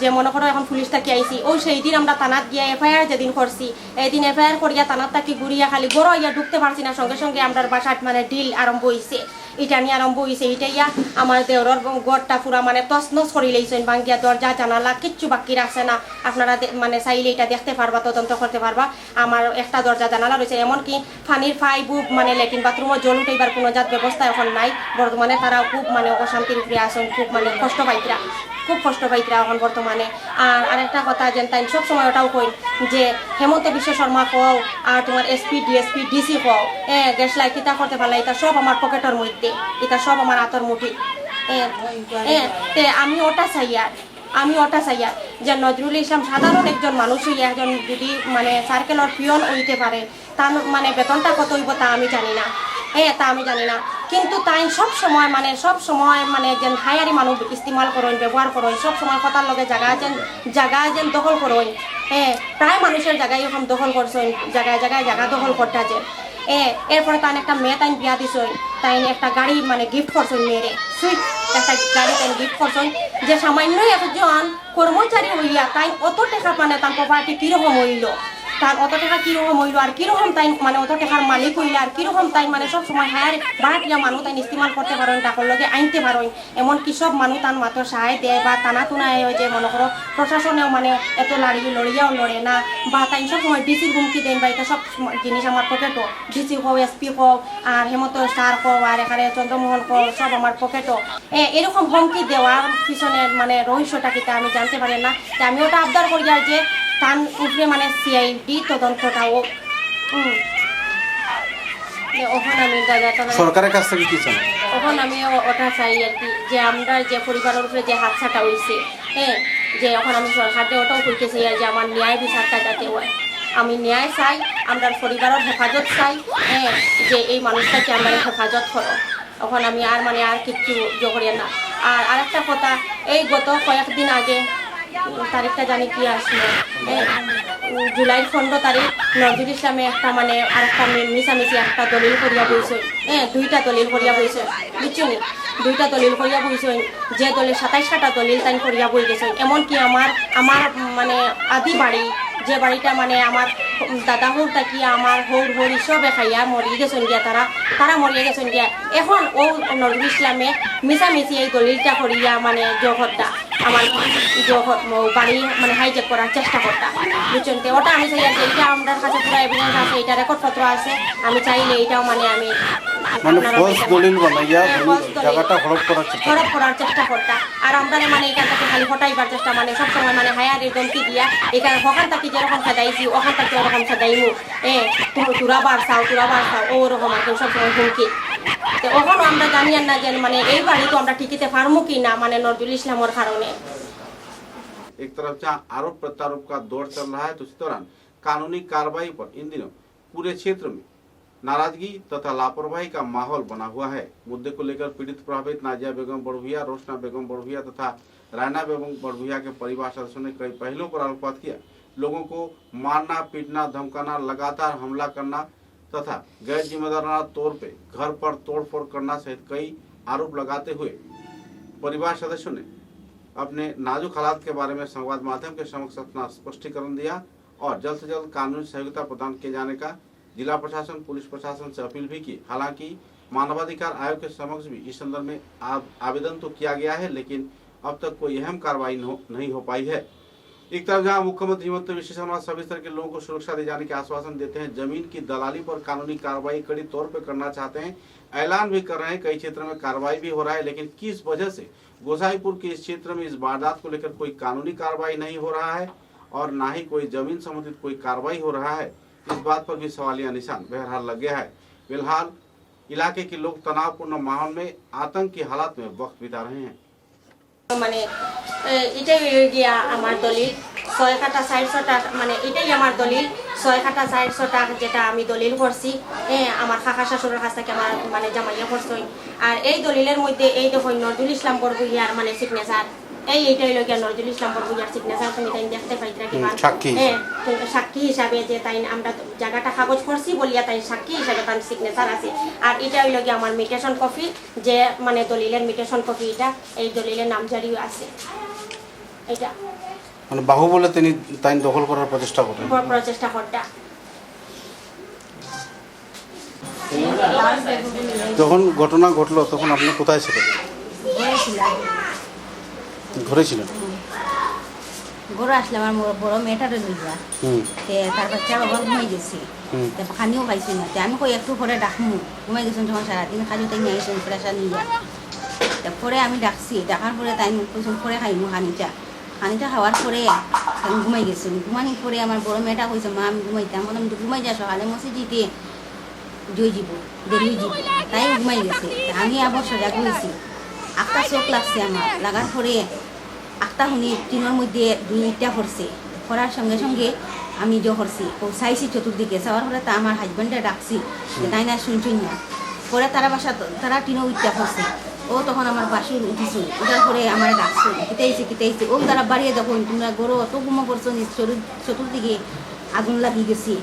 Speaker 8: যে মনে করো এখন পুলিশ তাকে আইসি, ওই সেই দিন আমরা থানাত গিয়া এফআইআর যেদিন করছি এদিন এফআইআর করিয়া থানাত তাকে ঘুরিয়া খালি গড় ইয়া ঢুকতে পারছি না, সঙ্গে সঙ্গে আমরা বাসাত মানে ডিল আরম্ভ হয়েছে। এটা নিয়ে আরম্ভ হয়েছে। এটাইয়া আমার দেওরের গড়টা পুরা মানে তছনছ করে লইছেন, ভাঙ্গিয়া দরজা জানালা কিচ্ছু বাকি রাখছে না। আপনারা মানে চাইলে এটা দেখতে পারবা, তদন্ত করতে পারবা। আমার একটা দরজা জানালা রয়েছে, এমনকি পানির পাইপ মানে ল্যাট্রিন বাথরুমও জল উঠাইবার কোনো জাত ব্যবস্থা এখন নাই। বর্তমানে তারাও খুব মানে অশান্তির উপরে আসেন, খুব মানে কষ্ট পাইতরা, খুব কষ্ট পাইতরা এখন বর্তমানে। আর আরেকটা কথা যেন তাই সবসময় ওটাও কই যে হেমন্ত বিশ্ব শর্মা কও আর তোমার এসপি ডিএসপি ডিসি কও, গ্যাস লাইট কিতা করতে পারলা, এটা সব আমার পকেটের মধ্যে, এটা সব আমার হাতের মুঠি। তে আমি ওটা চাই আর যে নজরুল ইসলাম সাধারণ একজন মানুষ হইয়া একজন যদি মানে সার্কেলের পিয়ন হইতে পারে, তার মানে বেতনটা কত হইব তা আমি জানি না, তা আমি জানি না। কিন্তু তাই সব সময় মানে যেন হায়ারি মানুষ ইস্তেমাল করেন, ব্যবহার করেন, সব সময় কথার লগে জায়গা যেন দখল করেন। প্রায় মানুষের জায়গায় এরকম দখল করছেন, জায়গায় জায়গা দখল করতে আছে। এরপরে তাই একটা মেয়ে তাই বিয়া দিছেন, তাই একটা গাড়ি মানে গিফট করছেন, মেয়েরে সুইফট একটা গাড়ি তাই গিফট করছেন। যে সামান্য একজন কর্মচারী হইয়া তাই অত টাকা মানে তার প্রপার্টি কিরকম হইল, তার অত টাকা কিরকম হইল, আর কিরকম তাই মানে অত টাকার মালিক হইল, আর কিরকম তাই মানে সব সময় হায়ার বাড়াটিয়া মানুষ তাই ইস্তেমাল করতে পারেন, টাকার লগে আনতে পারেন। এমনকি সব মানুষ তার মাত্র সাহায্য দেয় বা টানা টুনায় যে মনে করো প্রশাসনেও মানে এত লড়িয়াও লড়ে না, বা তাই সব সময় ডিসির হুমকি দেন, বা এটা সব জিনিস আমার পকেটও, ডিসি হোক এসপি হোক আর হেমন্ত স্যার হোক আর এখানে চন্দ্রমোহন হোক, সব আমার পকেটও। এরকম হুমকি দেওয়ার পিছনে মানে রহস্যটা কিতা আমি জানতে পারি না। আমি ওটা আবদার করি আর যে তার উপরে মানে সিআইডি তদন্তটাও ওখানে আমি
Speaker 7: সরকারের কাছ থেকে কি চান?
Speaker 8: ওখানে আমি ওটা চাই আর কি, যে আমরা যে পরিবারের উপরে যে হাদসাটা হয়েছে, যে এখন আমি সরকারকে ওটাও করতে চাই আর যে আমার ন্যায় বিচারটা যাতে হয়। আমি ন্যায় চাই, আমরা পরিবারের হেফাজত চাই, যে এই মানুষটাকে আমরা হেফাজত করো। এখন আমি আর মানে আর কিচ্ছু করি না। আর আরেকটা কথা, এই গত কয়েকদিন আগে তারিখটা জানি কি আসলো, জুলাই 15 তারিখ নজরুল ইসলামে একটা মানে আর একটা মিশামিশি একটা দলিল করিয়া বইছে, দুইটা দলিল করিয়া বইছে, বুঝছো নি? দুইটা দলিল করিয়া বইছে, যে দলিল 27টা দলিল তাই করিয়া বই গেছে। এমনকি আমার মানে আদি বাড়ি, যে বাড়িটা মানে আমার দাদা হোক তাকি আমার হৌর সবে খাইয়া মরিয়ে গেছেন গিয়া, তারা মরিয়ে গেছেন গিয়া। এখন ও নজরুল ইসলামে মিশামিশি এই দলিলটা করিয়া মানে জগৎটা আমার বাড়ি মানে হাইজেক করার চেষ্টা করতাম, বুঝছেন? ওটা আমি চাই যে এটা আমার কাছে পুরো এভিডেন্স আছে, এটা রেকর্ডপত্র আছে, আমি চাইলে এটাও মানে আমি
Speaker 7: জায়গাটা হরপ
Speaker 8: করার চেষ্টা করতাম। আর আমরা মানে এখান থেকে খালি হটাইবার চেষ্টা, মানে সবসময় মানে হায়ারের ধমকি দিয়া এখানে ওখান থেকে যেরকম সাজাইছি ওখান থেকে ওরকম সাজাইমু, তুরা বাড়ছাও ওরকম আর সবসময় হুমকি। তো ওখানে আমরা জানি না যে মানে এই বাড়ি তো আমরা টিকিতে পারবো কি না মানে নজরুল ইসলামের কারণে।
Speaker 1: एक तरफ जहां आरोप प्रत्यारोप का दौर चल रहा है, तो इस दौरान कानूनी कार्रवाई पर इन दिनों पूरे क्षेत्र में नाराजगी तथा लापरवाही का माहौल बना हुआ है। मुद्दे को लेकर पीड़ित प्रभावित नाजिया बेगम बड़भुइया, रोशना बेगम बड़भुइया तथा रायना बेगम बड़भुइया के परिवार सदस्यों ने कई पहलुओं पर आलोकपात किया। लोगों को मारना, पीटना, धमकाना, लगातार हमला करना तथा गैर जिम्मेदाराना तौर पर घर पर तोड़फोड़ करना सहित कई आरोप लगाते हुए परिवार सदस्यों ने अपने नाजुक हालात के बारे में संवाद माध्यम के समक्ष अपना स्पष्टीकरण दिया और जल्द से जल्द कानूनी सहयोगिता प्रदान किए जाने का जिला प्रशासन, पुलिस प्रशासन से अपील भी की। हालांकि मानवाधिकार आयोग के समक्ष भी इस संदर्भ में आवेदन तो किया गया है, लेकिन अब तक कोई अहम कार्रवाई नहीं हो पाई है। एक तरफ जहां मुख्यमंत्री हिमंत विश्व शर्मा सभी तरह के लोगों को सुरक्षा दे जाने के आश्वासन देते हैं, जमीन की दलाली पर कानूनी कार्रवाई कड़ी तौर पर करना चाहते हैं, ऐलान भी कर रहे हैं, कई क्षेत्रों में कार्रवाई भी हो रहा है, लेकिन किस वजह से गोसाईपुर के इस क्षेत्र में इस वारदात को लेकर कोई कानूनी कार्रवाई नहीं हो रहा है और ना ही कोई जमीन संबंधित कोई कार्रवाई हो रहा है, इस बात पर भी सवालिया निशान बहरहाल लग गया है। फिलहाल इलाके के लोग तनावपूर्ण माहौल में आतंक की हालात में वक्त बिता रहे हैं।
Speaker 8: মানে এটাই গিয়া আমার দলিল 6 কাটা 400 টাকা, মানে এটাই আমার দলিল 6 কাটা 400 টাকা, যেটা আমি দলিল করছি আমার কাকা শাশুড়ের কাছ থেকে আমার মানে জামাইয়া করছি। আর এই দলিলের মধ্যে এই দেখুন নজরুল ইসলাম বড়ভুইয়ার মানে সিগনেচার, এইটাই লোক নজরুল ইসলাম বড়ভুইয়ার সিগনেচার, তুমি তাই দেখতে পাইতে কিনা সাক্ষী হিসাবে যে তাই আমরা জায়গাটা কাগজ করছি বলিয়া তাই সাক্ষী হিসাবে তার সিগনেচার আছে। আর এটা হইল গিয়ে আমার মিটেশন কপি, যে মানে দলিলের মিটেশন কপি, এটা এই দলিলের নামজারিও আছে। এটা
Speaker 7: মানে বাহু বলে তিনি তাই দখল করার প্রচেষ্টা করতেন। যখন ঘটনা ঘটলো তখন আপনি কোথায় ছিলেন? ঘরে ছিলেন?
Speaker 9: গরু আসলে আমার বড় মেয়েটারে লইবা তার বাচ্চা বাবা ঘুমাই গেছি খানিও খাইছি না আমি কই একটু পরে ডাকমু ঘুমাই গেছেন যখন সারাদিন খালি তাই নিয়ে আসেন প্রেশার নিয়ে পরে আমি ডাকছি ডাকার পরে তাই কুসুম পরে খাইমু খানিটা খাওয়ার পরে আমি ঘুমাই গেছি ঘুমানোর পরে আমার বড় মেয়েটা কইছে মা আমি ঘুমাইতাম বললাম ঘুমাই যা সকালে মসজিদে জয় যাব দেরি যাব তাই ঘুমাই গেছে আমি আবার সজাগ হয়েছি একটা চোখ লাগছে আমার লাগার পরে একটা শুনি টিনের মধ্যে 2 পড়ছে পড়ার সঙ্গে সঙ্গে আমি করছি ও চাইছি চতুর্দিকে চাওয়ার পরে তা আমার হাজব্যান্ডে ডাকছি তাই না শুনছুন না পরে তারা টিনও উঠতে পড়ছে ও তখন আমার বাসে উঠিছিল উঠার পরে আমার ডাকছে কিতাইছে ও তারা বাড়িয়ে যখন তোমরা গরু অত ঘুমো করছো চতুর্দিকে আগুন লাগিয়ে গেছি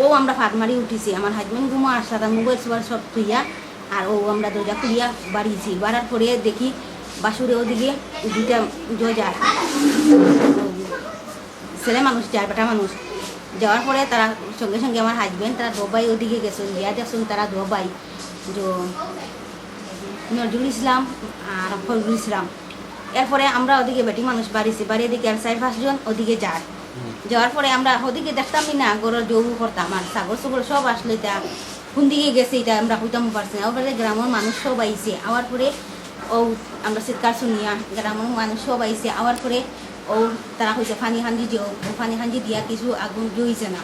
Speaker 9: ও আমরা ফাঁক মারি উঠিছি আমার হাজব্যান্ড ঘুমো আসলা তার মোবাইল সোবাইল সব তুইয়া আর ও আমরা দরজা খুলিয়া বাড়িয়েছি বাড়ার পরে দেখি বাসুরে ওদিকে 2টা যায় ছেলে মানুষ যায় বেটা মানুষ যাওয়ার পরে তারা সঙ্গে সঙ্গে আমার হাজব্যান্ড তারা দোবাই ওদিকে গেছেন গিয়া দেখছেন তারা দোবাই নজরুল ইসলাম আর ফজরুল ইসলাম এরপরে আমরা ওদিকে বেটি মানুষ বাড়িয়ে দিকে আর 4-5 জন ওদিকে যায় যাওয়ার পরে আমরা ওদিকে দেখতামই না গরুর জৌবু করতাম আর ছাগল সব আসলে এটা কোন দিকে গেছে এটা আমরা কইতাম পারছি না ওপরে গ্রামের মানুষ সব আইছে আওয়ার পরে ও আমরা চিৎকার শুনিয়া গ্রামের মানুষ সব আইছে আওয়ার পরে ও তারা কইছে পানি হান্দি যে পানি হান্দি দিয়া কিছু আগুন জ্বইছে না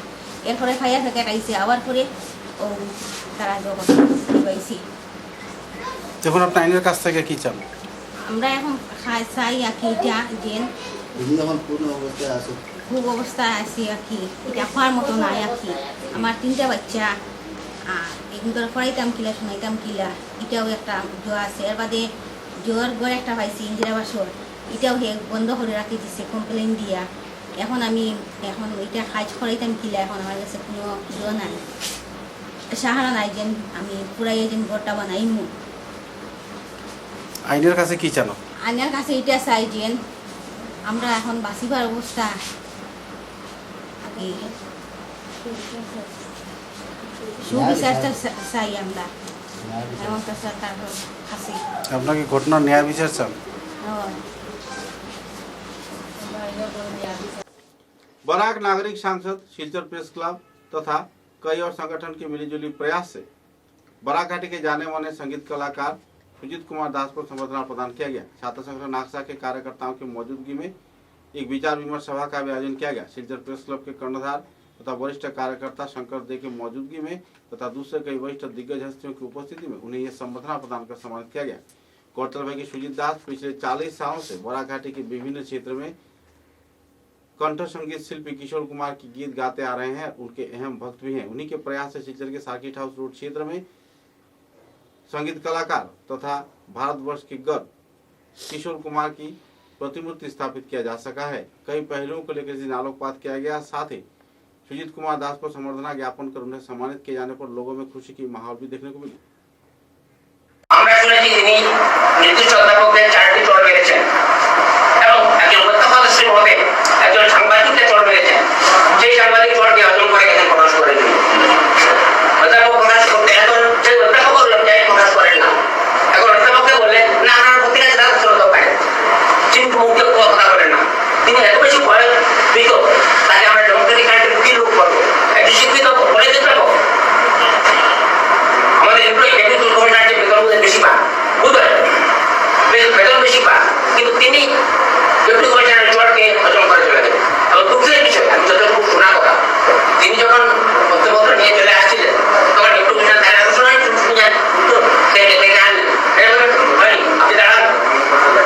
Speaker 9: এরপরে ফায়ার প্যাকেট আইছে আওয়ার পরে ও তারা জবাইছি
Speaker 7: যখন আপনি আইনের কাছ থেকে কি চান?
Speaker 9: আমরা এখন চাই আর কি এটা যেন খুব অবস্থায় আছি আর কি এটা খাওয়ার মতো নাই আর কি আমার 3টা বাচ্চা আর এগুলো পড়াইতাম কিলা শোনাইতাম কিলা এটাও একটা জ্বর আছে এর বাদে জ্বর গড়ে একটা পাইছি ইন্দিরা বাসর এটাও বন্ধ করে রাখি দিচ্ছে কমপ্লেন দিয়া এখন এটা কাজ করাইতাম কিলা এখন আমার কাছে কোনো জ্বর নাই সাহারা নাই যেন আমি পুরাই যেন ঘরটা বানাইমু
Speaker 7: আইনের কাছে কি চান?
Speaker 9: আইনের কাছে এটা চাই যেন আমরা এখন বাঁচিবার অবস্থা সুবিচারটা চাই আমরা এমনটা সরকার কাছে
Speaker 7: আপনাকে ঘটনার ন্যায় বিচার চান?
Speaker 1: बराक नागरिक सांसद शिलचर प्रेस क्लब तथा कई और संगठन के मिलीजुली प्रयास से बराक घाटी के जाने माने संगीत कलाकार सुजीत कुमार दास को संबर्धना प्रदान किया गया। छात्र संगठन नागसा के कार्यकर्ताओं की मौजूदगी में एक विचार विमर्श सभा का भी आयोजन किया गया। शिलचर प्रेस क्लब के कर्णधार तथा वरिष्ठ कार्यकर्ता शंकर दे की मौजूदगी में तथा दूसरे कई वरिष्ठ दिग्गज हस्तियों की उपस्थिति में उन्हें यह संबर्धना प्रदान कर सम्मानित किया गया। गौरतलब है कि सुजीत दास पिछले 40 सालों से बराक घाटी के विभिन्न क्षेत्र में कंठ संगीत शिल्पी किशोर कुमार की गीत गाते आ रहे हैं। उनके अहम भक्त भी हैं। उन्हीं के प्रयास से शिलचर के सर्किट हाउस रोड क्षेत्र में संगीत कलाकार तथा भारतवर्ष के गर्व किशोर कुमार की प्रतिमूर्ति स्थापित किया जा सका है। कई पहलुओं को लेकर इस दिन आलोकपात किया गया। साथ ही सुजीत कुमार दास को संबर्धना ज्ञापन कर उन्हें सम्मानित किए जाने पर लोगों में खुशी की माहौल भी देखने को मिली।
Speaker 10: আমরা শুনেছি তিনি নির্দিষ্ট অধ্যাপকদের 4টি চড় মেরেছেন এবং একজন অধ্যাপকের মধ্যে একজন সাংবাদিককে চড় মেরেছেন সেই সাংবাদিক চড়কে হজম করে গেছেন প্রকাশ করে দিন অধ্যাপক প্রকাশ করতে এখন সেই অধ্যাপক লজ্জায় প্রকাশ করেন না এখন অধ্যাপককে বললেন না আপনার প্রতিটা দাঁত চলতে পারে কিন্তু মুখে কথা বলেন না তিনি এত বেশি ভয় ভীত তাকে আমরা ডেমোক্রেটিক কান্ট্রি কি রূপ করবো একটি শিক্ষিত বলে দিতে পারবো আমাদের এমপ্লয়ি টেকনিক্যাল কমিউনিটি বেতন বেশি পান বুঝলেন বেতন বেশি পান কিন্তু তিনি ডেপুটি কমিশনার চড়কে হজম করে চলে গেলেন এবং দুঃখের বিষয় আমি যতটুকু শোনা কথা তিনি যখন বক্তব্য নিয়ে চলে আসছিলেন তখন ডেপুটি কমিশনার তার আলোচনায় শুনছেন তো দেখে আনলেন এরকম হয়নি আপনি দাঁড়ান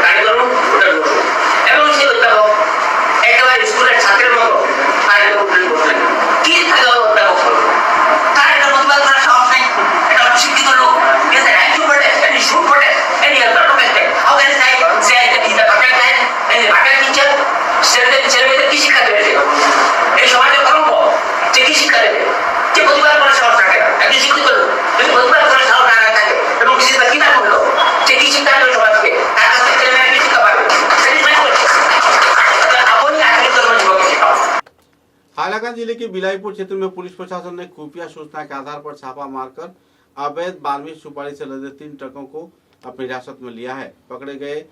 Speaker 10: গাড়ি করুন ওটা বসুন এবং সেই অধ্যাপক একেবারে স্কুলের ছাত্রের মতো তার উঠলেন বসলেন কি থাকে অধ্যাপক তার একটা প্রতিবাদ করার সাহস নেই এটা শিক্ষিত লোক should protest any other protesting. How can I say that he's a perfect man and a perfect teacher? ছেলেমেয়েদের কি শিক্ষা দেবে এই সমাজে কলঙ্ক যে কি শিক্ষা দেবে যে প্রতিবাদ করার সাহস রাখে না একজন শিক্ষিত লোক যদি প্রতিবাদ করার সাহস না থাকে এবং কিছু কি না করলো যে কি শিক্ষা দেবে সমাজকে তার কাছ থেকে ছেলেমেয়েরা কি শিক্ষা পাবে আপনি আধুনিক যুবক শিক্ষা।
Speaker 1: हाइलाकांड जिले के बिलाईपुर क्षेत्र में पुलिस प्रशासन ने खुफिया सूचना के आधार पर छापा मारकर अवैध 12वीं सुपारी से लदे 3 ट्रकों को अपनी हिरासत में लिया है। पकड़े गए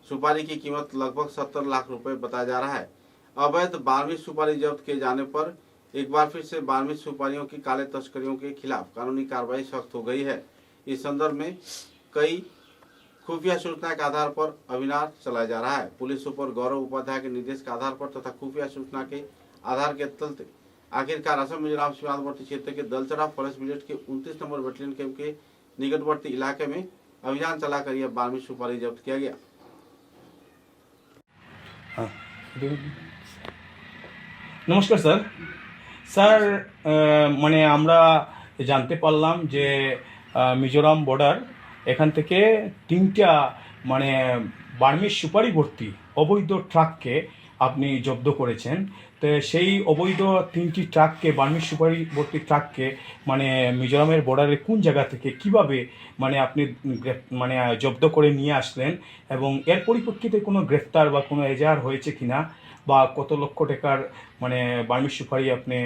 Speaker 1: सुपारी की कीमत लगभग 70 लाख रुपए बताया जा रहा है। अवैध 12वीं सुपारी जब्त किए जाने पर एक बार फिर से 12वीं सुपारियों की काले तस्करियों के खिलाफ कानूनी कार्रवाई सख्त हो गई है। इस संदर्भ में कई खुफिया सूचना के आधार पर अभियान चलाया जा रहा है। पुलिस सुपर गौरव उपाध्याय के निर्देश के आधार पर तथा खुफिया सूचना के आधार के चलते आखिरकार असम मिजोरम सीमांतवर्ती क्षेत्र के दलचरा फॉरेस्ट ब्रिगेड के 29 नंबर बटालियन कैंप के निकटवर्ती इलाके में अभियान चलाकर यह 12वीं सुपारी जब्त किया गया।
Speaker 11: নমস্কার স্যার স্যার মানে আমরা জানতে পারলাম যে মিজোরাম বর্ডার এখান থেকে 3টা মানে বার্মিজ সুপারি ভর্তি অবৈধ ট্রাককে আপনি জব্দ করেছেন। তো সেই অবৈধ 3টি ট্রাককে বার্মিজ সুপারি ভর্তি ট্রাককে মানে মিজোরামের বর্ডারে কোন জায়গা থেকে কিভাবে মানে আপনি মানে জব্দ করে নিয়ে আসলেন এবং এর পরিপ্রেক্ষিতে কোনো গ্রেফতার বা কোনো এজাহার হয়েছে কিনা বা কত লক্ষ টাকার মানে বার্মিজ সুপারি আপনি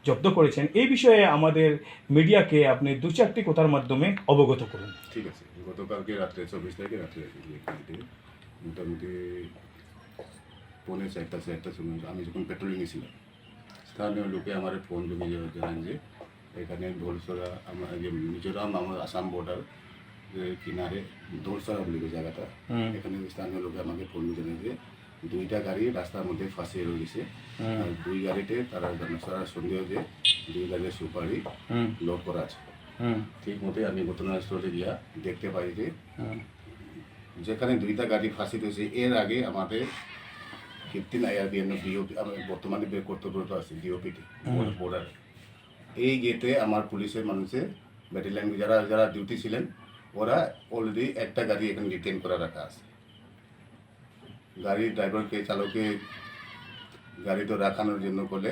Speaker 11: জব্দ করেছেন এই বিষয়ে আমাদের মিডিয়াকে আপনি 2-4টি কথার মাধ্যমে অবগত করুন।
Speaker 3: ঠিক আছে। গতকালকে রাত্রে 24 তারিখে রাত্রে মোটামুটি 4:30 সময় আমি যখন পেট্রোলিং ছিলাম স্থানীয় লোকে আমার ফোন জমি জানান যে এখানে ধোলসরা আমার মিজোরাম আমার আসাম বর্ডার কিনারে ধোলসরা বলে জায়গাটা এখানে স্থানীয় লোকে আমাকে ফোন জানায় যে 2টা গাড়ি রাস্তার মধ্যে ফাঁসে রয়েছে আর 2 গাড়িতে তারা জনসারা সন্দেহ যে 2 গাড়ির সুপারি লোড করা আছে। ঠিক মতো আমি ঘটনাস্থলে গিয়া দেখতে পাই যে যেখানে 2টা গাড়ি ফাঁসি রয়েছে এর আগে আমাদের 15 IRBN ডিওপি আমি বর্তমানে কর্তব্যরত আছি ডিওপিতে বর্ডার এই গেটে আমার পুলিশের মানুষের ব্যাটালিয়ান যারা যারা ডিউটি ছিলেন ওরা অলরেডি একটা গাড়ি এখানে ডিটেন করা রাখা আছে। গাড়ির ড্রাইভারকে চালকে গাড়ি তো রাখানোর জন্য করলে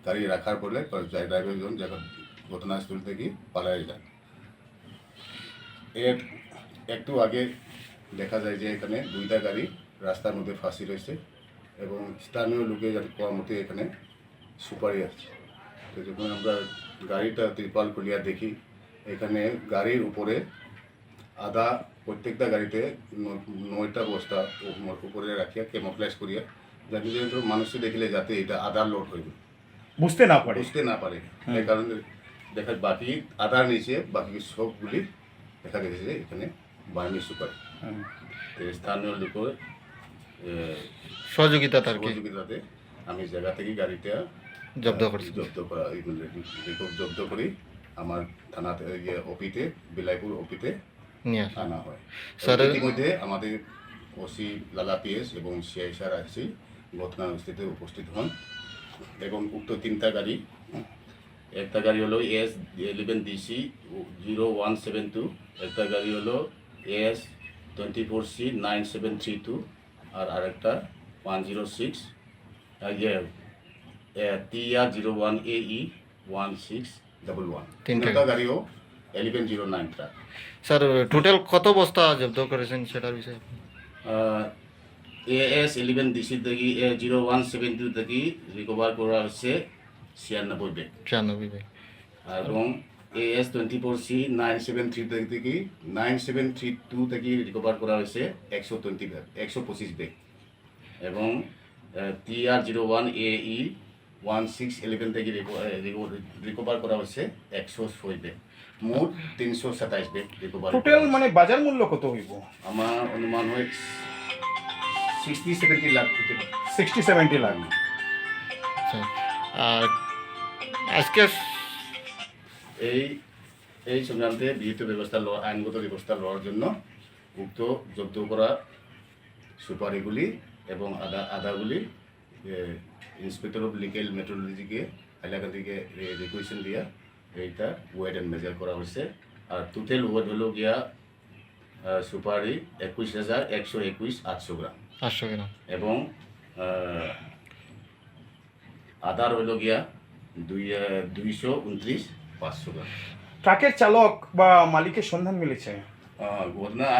Speaker 3: গাড়ি রাখার পরে ড্রাইভার যখন ঘটনাস্থল থেকে পালিয়ে যান। এর একটু আগে দেখা যায় যে এখানে 2টা গাড়ি রাস্তার মধ্যে ফাঁসি রয়েছে এবং স্থানীয় লোকে যাতে কোয়া মতে এখানে সুপারি আছে। তো যখন আমরা গাড়িটা ত্রিপাল খুলিয়া দেখি এখানে গাড়ির উপরে আদা প্রত্যেকটা গাড়িতে 9টা বস্তা উপরে রাখিয়া ক্যামোফ্লেজ করিয়া যাতে মানুষে দেখলে যাতে এটা আদার লোড হইবে
Speaker 11: বুঝতে না পারে
Speaker 3: এই কারণে দেখা বাকি আদার নিচে বাকি সবগুলি দেখা গেছে যে এখানে বার্মিজ সুপারি স্থানীয় লোকের সহযোগিতাতে আমি জায়গা থেকে গাড়িটা জব্দ করি আমার থানাতে ওপিতে বিলাইপুর ওপিতে আনা হয়। ইতিমধ্যে আমাদের ওসি লালা পিএস এবং সিআই স্যার আসি ঘটনাস্থলে উপস্থিত হন এবং উক্ত 3টা গাড়ি একটা গাড়ি হলো AS11DC 0172 একটা গাড়ি হলো AS24C 9732 আর আরেকটা 106 TR01AE 1611 তিনটা গাড়িও 1109 ট্রাক।
Speaker 12: স্যার টোটাল কত বস্তা জব্দ করেছেন সেটার বিষয়ে
Speaker 3: AS11DC থেকে 0172 থেকে রিকভার করা হচ্ছে 96 ব্যাগ এবং AS24C 973 থেকে 9732 থেকে রিকভার করা হয়েছে 125 ব্যাগ এবং TR01AE 1611 থেকে রিকভার করা হয়েছে 106 ব্যাগ। মোট 327 ব্যাগ রিকভার।
Speaker 11: টোটাল মানে বাজার মূল্য কত হইব?
Speaker 3: আমার অনুমান হয় 60-70 লাখ।
Speaker 11: 60-70 লাখ।
Speaker 12: আর আজকে
Speaker 3: এই সংক্রান্তে বিহিত ব্যবস্থা আইনগত ব্যবস্থা লওয়ার জন্য উক্ত জব্দ করা সুপারিগুলি এবং আদাগুলি ইন্সপেক্টর অফ লিগেল মেট্রোলজিকে হাইলাকান্দিকে রিকুয়েশন দিয়া এইটা ওয়েট অ্যান্ড মেজার করা হয়েছে। আর টোটাল ওয়েট হলো গিয়া সুপারি 21,121 গ্রাম এবং আদার হইল গিয়া 229,500 গ্রাম।
Speaker 11: ট্রাকের চালক বা মালিকের সন্ধান মিলেছে?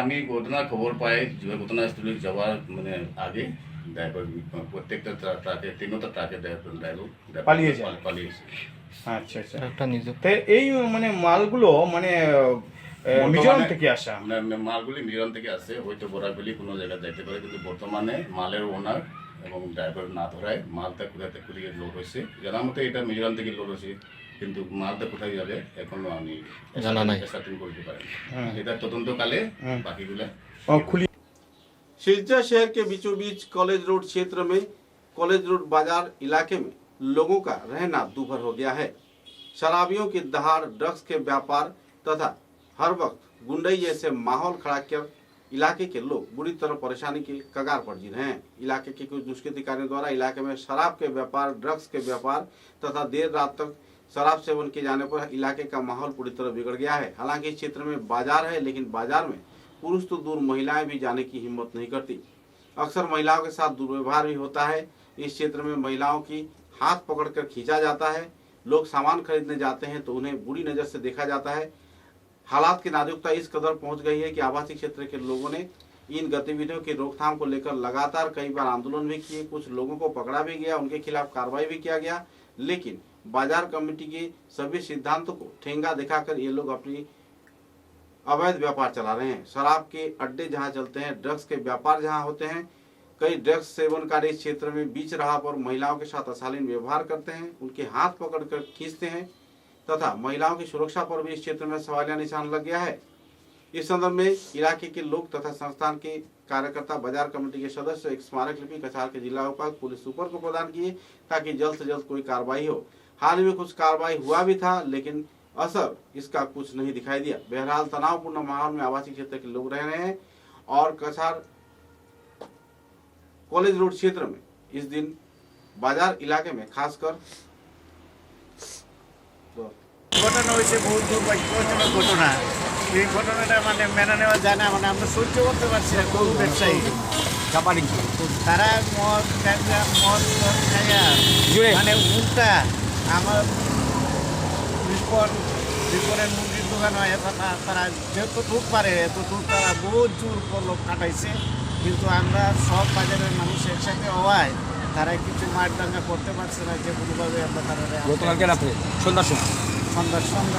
Speaker 3: আমি ঘটনার খবর পাই ঘটনাস্থলে যাওয়ার মানে আগে ড্রাইভার প্রত্যেকটা ট্রাকে 3টা ট্রাকের ড্রাইভার
Speaker 11: পালিয়েছে। আচ্ছা। এই মানে মালগুলো মানে মিজোরাম থেকে আসা।
Speaker 3: মালগুলি মিজোরাম থেকে আসে, হয়তো বরাকগুলি কোনো জায়গায় যাইতে পারে, কিন্তু বর্তমানে মালের ওনার এবং ড্রাইভার না ধরায় মালটা কোথায় লোড হয়েছে। জানার মতো এটা মিজোরাম থেকে লোড হয়েছে, কিন্তু মালটা কোথায় যাবে এখনো আমি
Speaker 12: জানা নাই,
Speaker 3: সার্টিন করতে পারি। এটা তদন্তকালে বাকিগুলা
Speaker 11: খুলি।
Speaker 1: सिलचर शहर के बीचों बीच कॉलेज रोड क्षेत्र में कॉलेज रोड बाजार इलाके में लोगों का रहना दूभर हो गया है। शराबियों की दहाड़, ड्रग्स के व्यापार तथा हर वक्त गुंडई जैसे माहौल खड़ा कर इलाके के लोग बुरी तरह परेशानी की कगार पर जी रहे हैं। इलाके के कुछ दुष्कृतिकारियों द्वारा इलाके में शराब के व्यापार, ड्रग्स के व्यापार तथा देर रात तक शराब सेवन किए जाने पर इलाके का माहौल पूरी तरह बिगड़ गया है। हालांकि इस क्षेत्र में बाजार है, लेकिन बाजार में पुरुष तो दूर महिलाएं भी जाने की हिम्मत नहीं करती। अक्सर महिलाओं के साथ दुर्व्यवहार भी होता है। इस क्षेत्र में महिलाओं की हाथ पकड़कर खींचा जाता है। लोग सामान खरीदने जाते हैं तो उन्हें बुरी नजर से देखा जाता है। हालात की नाजुकता इस कदर पहुंच गई है कि आवासीय क्षेत्र के लोगों ने इन गतिविधियों की रोकथाम को लेकर लगातार कई बार आंदोलन भी किए। कुछ लोगों को पकड़ा भी गया, उनके खिलाफ कार्रवाई भी किया गया, लेकिन बाजार कमेटी के सभी सिद्धांतों को ठेंगा दिखाकर ये लोग अपनी अवैध व्यापार चला रहे हैं। शराब के अड्डे जहां चलते हैं, ड्रग्स के व्यापार जहां होते हैं, कई ड्रग्स सेवनकारी इस क्षेत्र में बीच राह पर महिलाओं के साथ अशालीन व्यवहार करते हैं, उनके हाथ पकड़कर खींचते हैं तथा महिलाओं की सुरक्षा पर भी इस क्षेत्र में सवालिया निशान लग गया है। इस संदर्भ में इलाके के लोग तथा संस्थान के कार्यकर्ता बाजार कमेटी के सदस्य एक स्मारक लिपि कछार के जिला उपायुक्त पुलिस सुपर को प्रदान किए ताकि जल्द से जल्द कोई कार्रवाई हो। हाल में कुछ कार्रवाई हुआ भी था, लेकिन असर इसका कुछ नहीं दिखाई दिया। बहरहाल तनावपूर्ण माहौल में आवासीय क्षेत्र के लोग रह रहे हैं और कछार कॉलेज रोड क्षेत्र में इस दिन बाजार इलाके में खासकर
Speaker 6: ঘটনা হয়েছে বহু দুর্ভাগ্যজনক ঘটনা। এই ঘটনাটা মানে মেনে নেওয়া যায় না, মানে আমরা সহ্য করতে পারছি না। গরু ব্যবসায়ী তারা মদ গাঁজা মদ খাইয়া মানে উল্টা আমার বিপণের মুরগির দোকান হয়, তারা যতটুক পারে এতটুক তারা বহুত জোর করলো কাটাইছে। কিন্তু আমরা সব বাজারের মানুষ একসাথে হওয়ায় তারা কিছু মারদাঙ্গা করতে পারছে না, যে কোনোভাবে আমরা তারা
Speaker 11: গতকালকে রাতে সন্ধ্যার সময়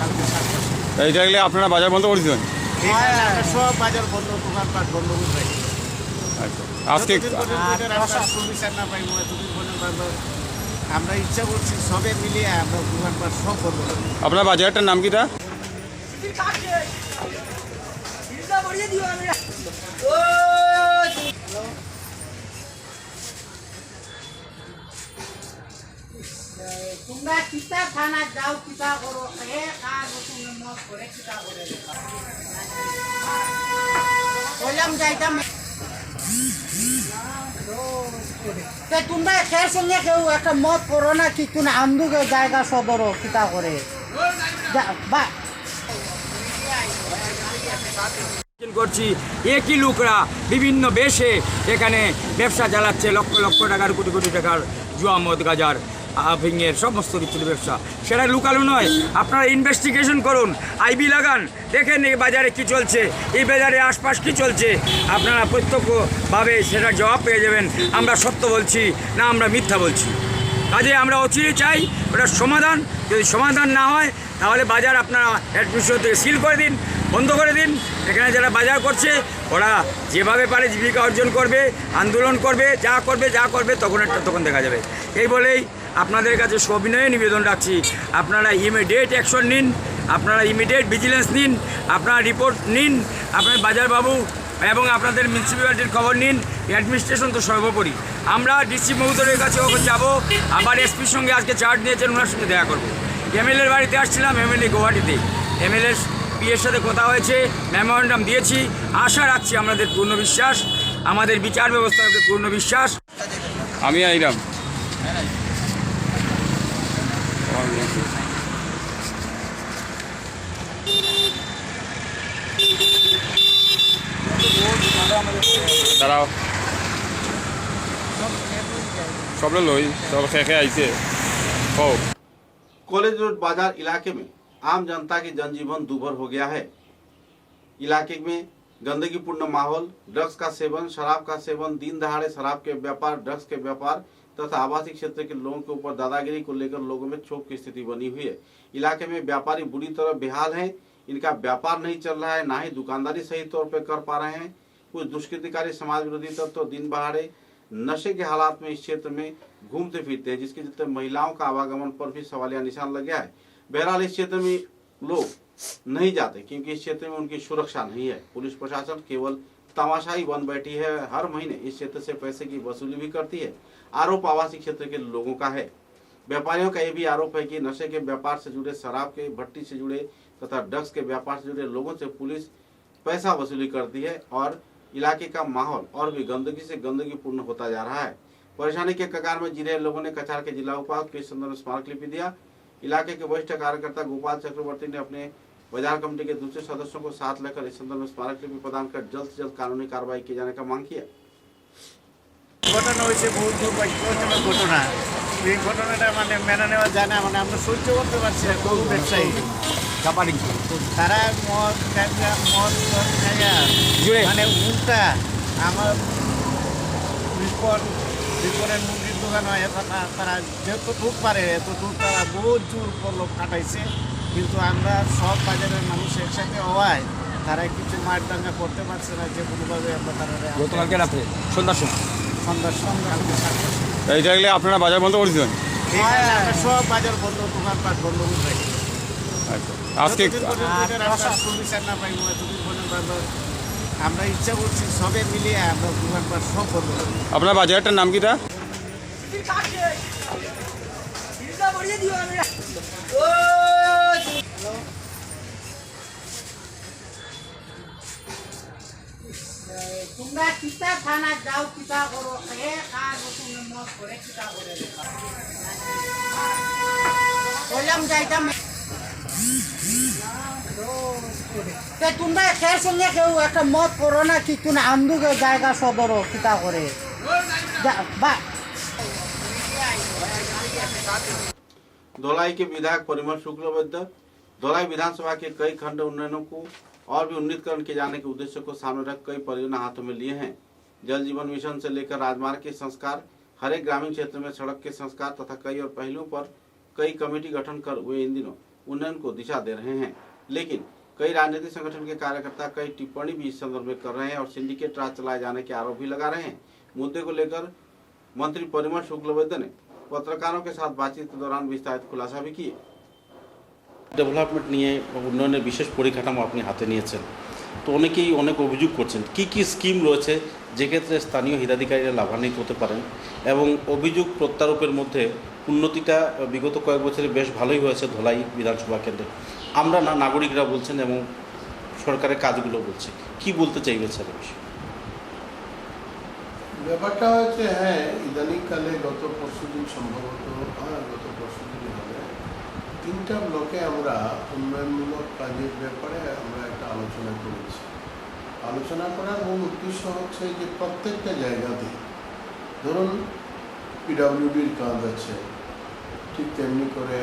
Speaker 6: এইটা
Speaker 11: গেলে আপনারা বাজার বন্ধ করে দিলেন?
Speaker 6: সব বাজার বন্ধ, দোকানপাট বন্ধ করে রাখি।
Speaker 11: আজকে
Speaker 6: বিচার না পাইব এতদিন পর্যন্ত আমরা ইচ্ছা করছি সবে মিলিয়ে আমরা দোকানপাট সব বন্ধ করব।
Speaker 11: আপনার বাজারটার নাম কিটা?
Speaker 6: তোমরা কিতা থানা যাও, কিতা করো, এ কাজ তুমি মত করে কিতা করে বললাম যাইতাম। তোমরা এর সঙ্গে কেউ একটা মত করো না, কি কোন আন্দুকে জায়গা সদর কিতা করে
Speaker 13: করছি। একই লোকরা বিভিন্ন বেশে এখানে ব্যবসা চালাচ্ছে, লক্ষ লক্ষ টাকার, কোটি কোটি টাকার জুয়া মদ গাজার আফিংয়ের সমস্ত কিছুর ব্যবসা। সেটা লুকানো নয়, আপনারা ইনভেস্টিগেশন করুন, আইবি লাগান, দেখেন এই বাজারে কি চলছে, এই বাজারে আশপাশ কি চলছে, আপনারা প্রত্যক্ষভাবে সেটার জবাব পেয়ে যাবেন। আমরা সত্য বলছি না আমরা মিথ্যা বলছি। কাজে আমরা অচিরে চাই ওটার সমাধান। যদি সমাধান না হয় তাহলে বাজার আপনারা অ্যাডমিনিস্ট্রেশন থেকে সিল করে দিন, বন্ধ করে দিন। এখানে যারা বাজার করছে ওরা যেভাবে পারে জীবিকা অর্জন করবে, আন্দোলন করবে, যা করবে তখন দেখা যাবে। এই বলেই আপনাদের কাছে সবিনয়ে নিবেদন রাখছি, আপনারা ইমিডিয়েট অ্যাকশন নিন, আপনারা ইমিডিয়েট ভিজিলেন্স নিন, আপনারা রিপোর্ট নিন, আপনার বাজারবাবু এবং আপনাদের মিউনিসিপ্যালিটির খবর নিন। অ্যাডমিনিস্ট্রেশন তো সর্বোপরি। আমরা ডিসি মহোদয়ের কাছে ওখানে যাবো, আবার এসপির সঙ্গে আজকে চার্জ নিয়েছেন, ওনার সঙ্গে দেখা করবো। এমএলএর বাড়িতে আসছিলাম, এমএলএ গুয়াহাটিতে, এমএলএ পিএর সাথে কথা হয়েছে, মেমোরেন্ডাম দিয়েছি। আশা রাখছি আমাদের পূর্ণ বিশ্বাস, আমাদের বিচার ব্যবস্থার পূর্ণ বিশ্বাস।
Speaker 11: আমি আইরাম দাঁড়াও, সব লই সব খেয়ে আইছে।
Speaker 1: कॉलेज रोड बाजार इलाके में आम जनता की जनजीवन दूभर हो गया है। इलाके में गंदगीपूर्ण माहौल, ड्रग्स का सेवन, शराब का सेवन, दिन दहाड़े शराब के व्यापार, ड्रग्स के व्यापार तथा आवासीय क्षेत्र के लोगों के ऊपर दादागिरी को लेकर लोगों में क्षोभ की स्थिति बनी हुई है। इलाके में व्यापारी बुरी तरह बेहाल हैं। इनका व्यापार नहीं चल रहा है, ना ही दुकानदारी सही तौर पर कर पा रहे हैं। कुछ दुष्कृतिकारी समाज विरोधी तत्व तो दिन बहाड़े नशे के हालात में इस क्षेत्र में घूमते फिरते हैं, जिसके चलते महिलाओं का आवागमन पर भी सवालिया निशान लग गया है। बहरहाल इस क्षेत्र में लोग नहीं जाते क्योंकि इस क्षेत्र में उनकी सुरक्षा नहीं है। पुलिस प्रशासन केवल तमाशाई बन बैठी है। हर महीने इस क्षेत्र से पैसे की वसूली भी करती है। आरोप आवासीय क्षेत्र के लोगों का है। व्यापारियों का यह भी आरोप है कि नशे के व्यापार से जुड़े, शराब के भट्टी से जुड़े तथा ड्रग्स के व्यापार से जुड़े लोगों से पुलिस पैसा वसूली करती है और इलाके का माहौल और भी गंदगी से गंदगी पूर्ण होता जा रहा है। परेशानी के कगार में जी रहे लोगों ने कछार के जिला उपायुक्त के संदर्भ में स्मारक लिपि दिया। इलाके के वरिष्ठ कार्यकर्ता गोपाल चक्रवर्ती ने अपने बाजार कमेटी के दूसरे सदस्यों को साथ लेकर इस संदर्भ में स्मारक लिपि प्रदान कर जल्द से जल्द कानूनी कार्रवाई किए जाने का मांग किया।
Speaker 14: ঘটনা হয়েছে বহু দুর্ভাগ্যজনক ঘটনা। এই ঘটনাটা মানে মেনে নেওয়া যায় না, মানে আমরা সহ্য করতে পারছি না। বহু ব্যবসায়ী তারা মদ গাঁজা মদ খাইয়া মানে উল্টা আমার বিপণের মুরগির দোকান হয়, তারা যতটুক পারে এতটুক তারা বহু জোর করলো কাটাইছে। কিন্তু আমরা সব বাজারের মানুষ একসাথে হওয়ায় তারা কিছু মারদাঙ্গা করতে পারছে না, যে কোনোভাবে আমরা তারা
Speaker 13: গতকালকে রাত্রে সন্ধ্যার সময়
Speaker 14: এইটা
Speaker 12: গেলে আপনারা বাজার বন্ধ করে দিলেন?
Speaker 14: সব বাজার বন্ধ, দোকানপাট বন্ধ করে রাখি।
Speaker 12: আজকে
Speaker 14: সুবিচার না পাইব এতদিন পর্যন্ত আমরা ইচ্ছা করছি সবে মিলিয়ে আমরা দোকানপাট সব বন্ধ করব।
Speaker 12: আপনার বাজারটার নাম কিটা?
Speaker 6: তোমরা কিতা থানা যাও, কিতা করো, এ কাজ তুমি মত করে কিতা করে বললাম যাইতাম। তোমরা এর সঙ্গে কেউ একটা মত করো না, কিন্তু না আন্দুকে জায়গা সদর কিতা করে
Speaker 1: धौलाई के विधायक परिमल शुक्लबद्ध धौलाई विधानसभा के कई खंड उन्नयनों को और भी उन्नतीकरण किए जाने के उद्देश्य को सामने रख कई परियोजना हाथों में लिए हैं। जल जीवन मिशन से लेकर राजमार्ग के संस्कार, हर एक ग्रामीण क्षेत्र में सड़क के संस्कार तथा कई और पहलुओं पर कई कमेटी गठन कर वे इन दिनों उन्नयन को दिशा दे रहे हैं। लेकिन कई राजनीतिक संगठन के कार्यकर्ता कई टिप्पणी भी इस संदर्भ में कर रहे हैं और सिंडिकेट राज चलाए जाने के आरोप भी लगा रहे हैं। मुद्दे को लेकर मंत्री परिमल शुक्लबद्ध ने पत्रकारों के साथ बातचीत के दौरान विस्तारित खुलासा भी किए।
Speaker 15: ডেভেলপমেন্ট নিয়ে উন্নয়নের বিশেষ পরিকাঠামো আপনি হাতে নিয়েছেন, তো অনেকেই অনেক অভিযোগ করছেন কি কি স্কিম রয়েছে যে ক্ষেত্রে স্থানীয় হিতাধিকারীরা লাভান্বিত হতে পারেন, এবং অভিযোগ প্রত্যারোপের মধ্যে উন্নতিটা বিগত কয়েক বছরে বেশ ভালোই হয়েছে ধলাই বিধানসভা কেন্দ্রে, আমরা না নাগরিকরা বলছেন এবং সরকারের কাজগুলো বলছে, কি বলতে চাইবেন স্যার?
Speaker 16: ব্যাপারটা হচ্ছে হ্যাঁ, ইদানিংকালে গত পরশুদিন সম্ভবত গত পরশুদিন হবে 3টা ব্লকে আমরা উন্নয়নমূলক কাজের ব্যাপারে আমরা একটা আলোচনা করেছি। আলোচনা করার মূল উদ্দেশ্য হচ্ছে যে প্রত্যেকটা জায়গাতে ধরুন পিডব্লিউডির কাজ আছে, ঠিক তেমনি করে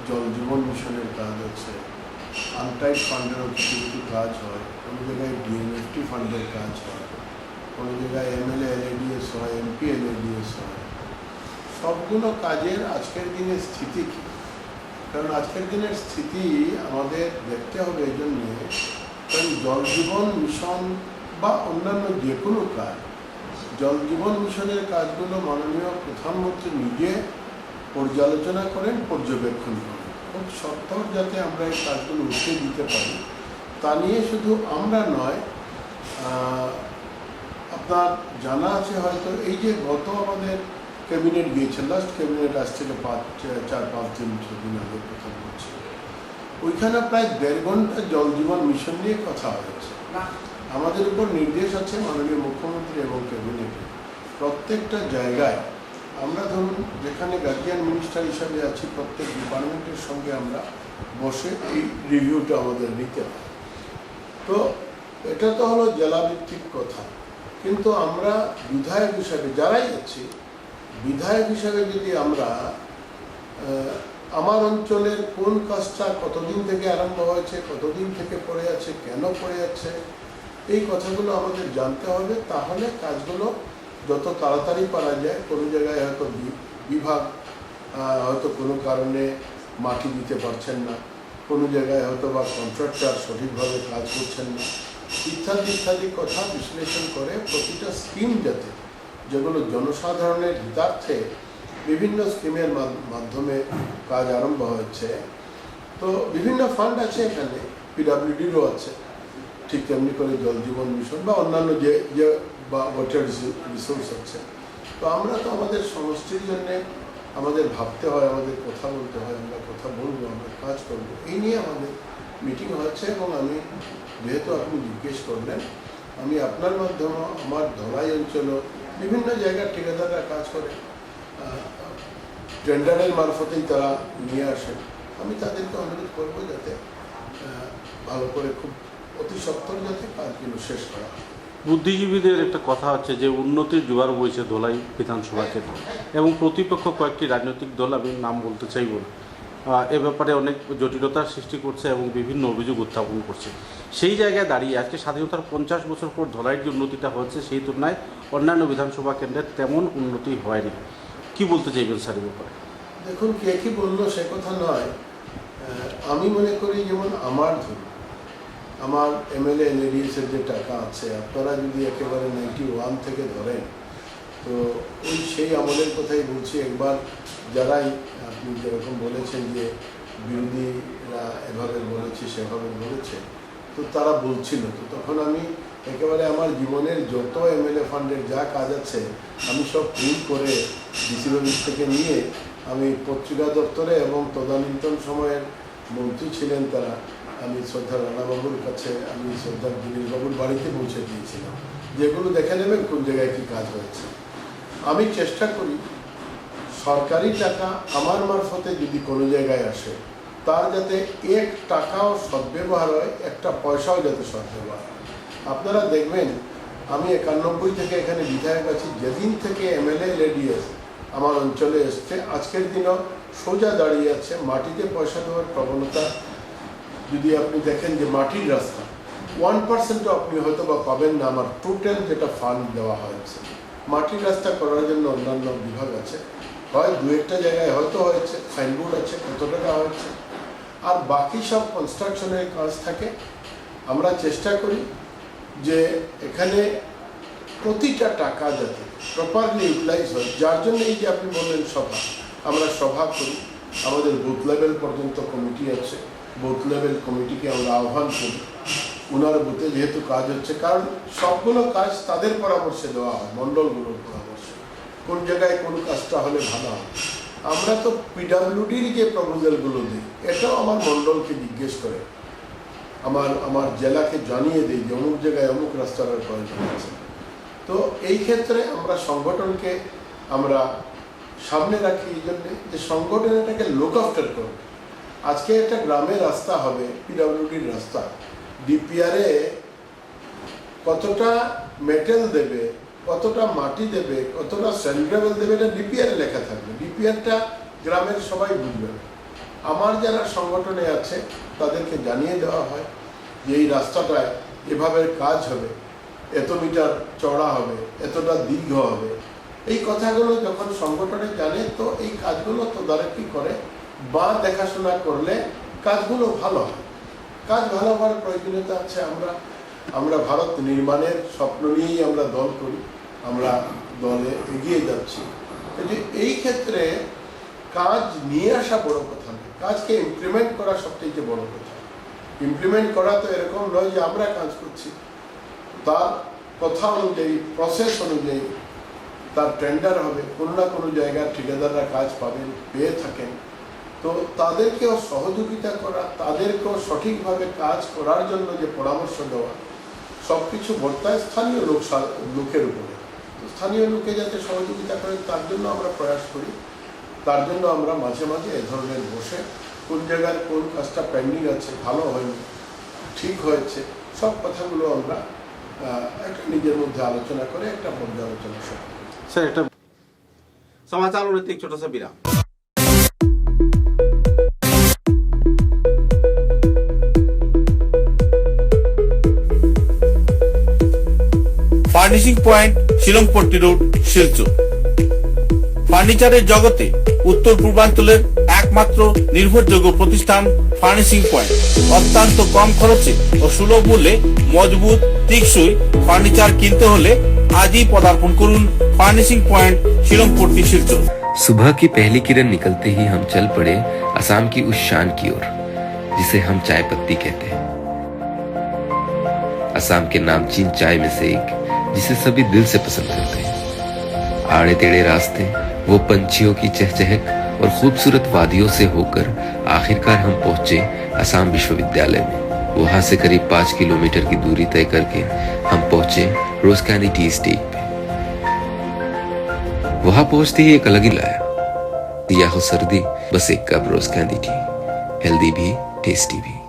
Speaker 16: জল জীবন মিশনের কাজ আছে, আনটাইড ফান্ডেরও কিছু কিছু কাজ হয়, কোনো জায়গায় ডিএমএফটি ফান্ডের কাজ হয়, কোনো জায়গায় এমএলএ এলএডিএস হয়, এমপি এলএডিএস হয়। সবগুলো কাজের আজকের দিনের স্থিতি কী? কারণ আজকের দিনের স্থিতি আমাদের দেখতে হবে এই জন্যে, কারণ জল জীবন মিশন বা অন্যান্য যে কোনো কাজ, জল জীবন মিশনের কাজগুলো মাননীয় প্রধানমন্ত্রী নিজে পর্যালোচনা করেন, পর্যবেক্ষণ করেন। খুব সত্তর যাতে আমরা এই কাজগুলো উঠে দিতে পারি তা নিয়ে শুধু আমরা নয়, আপনার জানা আছে হয়তো এই যে গত আমাদের ক্যাবিনেট গিয়েছে, লাস্ট ক্যাবিনেট আজ থেকে 4-5 দিন 6 দিন আগে প্রথম হচ্ছে, ওইখানে প্রায় 1.5 ঘন্টা জল জীবন মিশন নিয়ে কথা হয়েছে। আমাদের উপর নির্দেশ আছে মাননীয় মুখ্যমন্ত্রী এবং ক্যাবিনেটে প্রত্যেকটা জায়গায় আমরা ধরুন যেখানে গার্জিয়ান মিনিস্টার হিসাবে আছি, প্রত্যেক ডিপার্টমেন্টের সঙ্গে আমরা বসে এই রিভিউটা আমাদের নিতে হয়। তো এটা তো হলো জেলাভিত্তিক কথা, কিন্তু আমরা বিধায়ক হিসাবে যারাই আছি, বিধায়ক হিসাবে যদি আমরা আমার অঞ্চলের কোন কাজটা কতদিন থেকে আরম্ভ হয়েছে, কতদিন থেকে পড়ে আছে, কেন পড়ে আছে, এই কথাগুলো আমাদের জানতে হবে। তাহলে কাজগুলো যত তাড়াতাড়ি পারা যায়, কোনো জায়গায় হয়তো বিভাগ হয়তো কোনো কারণে মাটি দিতে পারছেন না, কোনো জায়গায় হয়তো বা কন্ট্রাক্টর সঠিকভাবে কাজ করছেন না, ইত্যাদি ইত্যাদি কথা বিশ্লেষণ করে প্রতিটা স্কিম যাতে যেগুলো জনসাধারণের হিতার্থে বিভিন্ন স্কিমের মাধ্যমে কাজ আরম্ভ হয়েছে। তো বিভিন্ন ফান্ড আছে এখানে, পিডাব্লিউডিরও আছে, ঠিক তেমনি করে জল জীবন মিশন বা অন্যান্য যে যে বা ওয়াটার রিসোর্স আছে। তো আমরা তো আমাদের সমষ্টির জন্যে আমাদের ভাবতে হয়, আমাদের কথা বলতে হয়, আমরা কথা বলবো, আমরা কাজ করবো, এই নিয়ে আমাদের মিটিং হচ্ছে। এবং আমি যেহেতু আপনি জিজ্ঞেস করলেন, আমি আপনার মাধ্যমে আমার ধলাই অঞ্চলও বিভিন্ন জায়গার ঠিকাদাররা কাজ করে, টেন্ডারের মারফতেই তারা নিয়ে আসে। আমি তাদেরকে অনুরোধ করবো যাতে ভালো করে খুব অতি সত্বর যাতে কাজগুলো শেষ করা হয়।
Speaker 15: বুদ্ধিজীবীদের একটা কথা হচ্ছে যে উন্নতির জোয়ার বইছে ধলাই বিধানসভা কেন্দ্র, এবং প্রতিপক্ষ কয়েকটি রাজনৈতিক দল, আমি নাম বলতে চাইব না, এ ব্যাপারে অনেক জটিলতার সৃষ্টি করছে এবং বিভিন্ন অভিযোগ উত্থাপন করছে। সেই জায়গায় দাঁড়িয়ে আজকে স্বাধীনতার 50 বছর পর ধলাইয়ের যে উন্নতিটা হচ্ছে সেই তুলনায় অন্যান্য বিধানসভা কেন্দ্রের তেমন উন্নতি হয়নি। কি বলতে চাইবেন স্যার এই ব্যাপারে?
Speaker 16: দেখুন, কে কি বললো সে কথা নয়। আমি মনে করি যেমন আমার আমার এমএলএ এলএডিএসের যে টাকা আছে, আপনারা যদি একেবারে 91 থেকে ধরেন, তো ওই সেই আমলের কথাই বলছি। একবার যারাই আপনি যেরকম বলেছেন যে বিরোধীরা এভাবে বলেছে সেভাবে বলেছে, তো তারা বলছিল, তো তখন আমি একেবারে আমার জীবনের যত এমএলএ ফান্ডের যা কাজ আছে আমি সব প্রিন্ট করে ডিসি অফিস থেকে নিয়ে আমি পত্রিকা দপ্তরে এবং তদানীন্তন সময়ের মন্ত্রী ছিলেন তারা, আমি শ্রদ্ধা রানাবাবুর কাছে, আমি শ্রদ্ধা দিলীপবাবুর বাড়িতে পৌঁছে দিয়েছিলাম, যেগুলো দেখে নেবেন কোন জায়গায় কী কাজ হয়েছে। আমি চেষ্টা করি সরকারি টাকা আমার মারফতে যদি কোনো জায়গায় আসে তার যাতে 1 টাকাও সদ্ব্যবহার হয়, একটা পয়সাও যাতে সদ্ব্যবহার হয়। আপনারা দেখবেন আমি 91 থেকে এখানে বিধায়ক আছি, যেদিন থেকে এমএলএ এলএডিএস আমার অঞ্চলে এসছে আজকের দিনও সোজা দাঁড়িয়ে আছে। মাটিতে পয়সা দেওয়ার প্রবণতা যদি আপনি দেখেন যে মাটির রাস্তা 1%ও আপনি হয়তো বা পাবেন না আমার টোটাল যেটা ফান্ড দেওয়া হয়েছে। মাটির রাস্তা করার জন্য অন্যান্য বিভাগ আছে, হয় 2-1টা জায়গায় হয়তো হয়েছে, সাইনবোর্ড আছে, কত টাকা হয়েছে, আর বাকি সব কনস্ট্রাকশনের কাজ থাকে। আমরা চেষ্টা করি যে এখানে প্রতিটা টাকা যাতে প্রপারলি ইউটিলাইজ হয়, যার জন্য এই যে আপনি বললেন সভা, আমরা সভা করি, আমাদের বুথ লেভেল পর্যন্ত কমিটি আছে, বুথ লেভেল কমিটিকে আমরা আহ্বান করি, ওনার বুথে যেহেতু কাজ হচ্ছে, কারণ সবগুলো কাজ তাদের পরামর্শে দেওয়া হয়, মণ্ডলগুলোর পরামর্শে, কোন জায়গায় কোন কাজটা হলে ভালো হয়। আমরা তো পিডাব্লিউডির যে প্রপোজালগুলো দিই এটাও আমার মণ্ডলকে জিজ্ঞেস করে আমার জেলাকে জানিয়ে দিই যে অমুক জায়গায় অমুক রাস্তার প্রয়োজন আছে। তো এই ক্ষেত্রে আমরা সংগঠনকে আমরা সামনে রাখি এই জন্যে যে সংগঠন এটাকে লুক আফটার করবে। আজকে একটা গ্রামের রাস্তা হবে পিডাব্লিউডির রাস্তা, ডিপিআরে কতটা মেটেল দেবে, কতটা মাটি দেবে, কতটা স্যান্ডগ্রাভেল দেবে, এটা ডিপিআরে লেখা থাকবে। ডিপিআরটা গ্রামের সবাই বুঝবে। আমার যারা সংগঠনে আছে তাদেরকে জানিয়ে দেওয়া হয় যে এই রাস্তাটায় এভাবে কাজ হবে, এত মিটার চড়া হবে, এতটা দীর্ঘ হবে। এই কথাগুলো যখন সংগঠনে জানে তো এই কাজগুলো তদারকি করে বা দেখাশোনা করলে কাজগুলো ভালো হয়। কাজ ভালো হওয়ার প্রয়োজনীয়তা আছে। আমরা ভারত নির্মাণের স্বপ্ন নিয়েই আমরা দল করি, আমরা দলে এগিয়ে যাচ্ছি। এই ক্ষেত্রে কাজ নিয়ে আসা বড় কথা নয়, কাজকে ইমপ্লিমেন্ট করা সবথেকে বড় কথা। ইমপ্লিমেন্ট করা তো এরকম নয় যে আমরা কাজ করছি, তার কথা অনুযায়ী, প্রসেস অনুযায়ী তার টেন্ডার হবে, কোনো না কোনো জায়গায় ঠিকাদাররা কাজ পাবেন, পেয়ে থাকেন। তো তাদেরকেও সহযোগিতা করা, তাদেরকেও সঠিকভাবে কাজ করার জন্য যে পরামর্শ দেওয়া, সব কিছু বর্তায় স্থানীয় লোকের উপরে। তো স্থানীয় লোকে যাতে সহযোগিতা করে তার জন্য আমরা প্রয়াস করি। তার জন্য আমরা মাঝে মাঝে এ ধরনের বসে কোন জায়গার কোন কাজটা পেন্ডিং আছে, ভালো হয়নি, ঠিক হয়েছে, সব কথাগুলো আমরা একটা নিজের মধ্যে আলোচনা করে একটা পর্যালোচনা করি।
Speaker 1: सर एक समाचार और एक छोटा सा विराम।
Speaker 17: Furnishing point, Shillongpatti road, Silchar. ফার্নিচারের জগতে উত্তর পূর্বাঞ্চলের একমাত্র
Speaker 1: একমাত্র নির্ভরযোগ্য প্রতিষ্ঠান ফার্নিশিং পয়েন্ট। অত্যন্ত কম খরচে ও সুলভ মূল্যে মজবুত টেকসই ফার্নিচার কিনতে হলে আজই পদার্পণ করুন ফার্নিশিং पॉइंट शिलंगपट्टी शिलचर।
Speaker 17: सुबह की पहली किरण निकलते ही हम चल पड़े असम की उस शान की ओर जिसे हम चाय पत्ती कहते हैं। असम के नामचीन चाय में से एक जिसे सभी दिल से पसंद करते हैं। आड़े टेढ़े रास्ते, वो पंछियों की चहचहक और खूबसूरत वादियों से होकर आखिरकार हम पहुंचे असम विश्वविद्यालय में। वहां से करीब 5 किलोमीटर की दूरी तय करके हम पहुंचे रोज कैंडी टी स्टेट पे। वहां पहुंचते ही एक अलग ही लाया, दिया हो सर्दी बस एक कप रोज कैंडी टी, हेल्दी भी टेस्टी भी।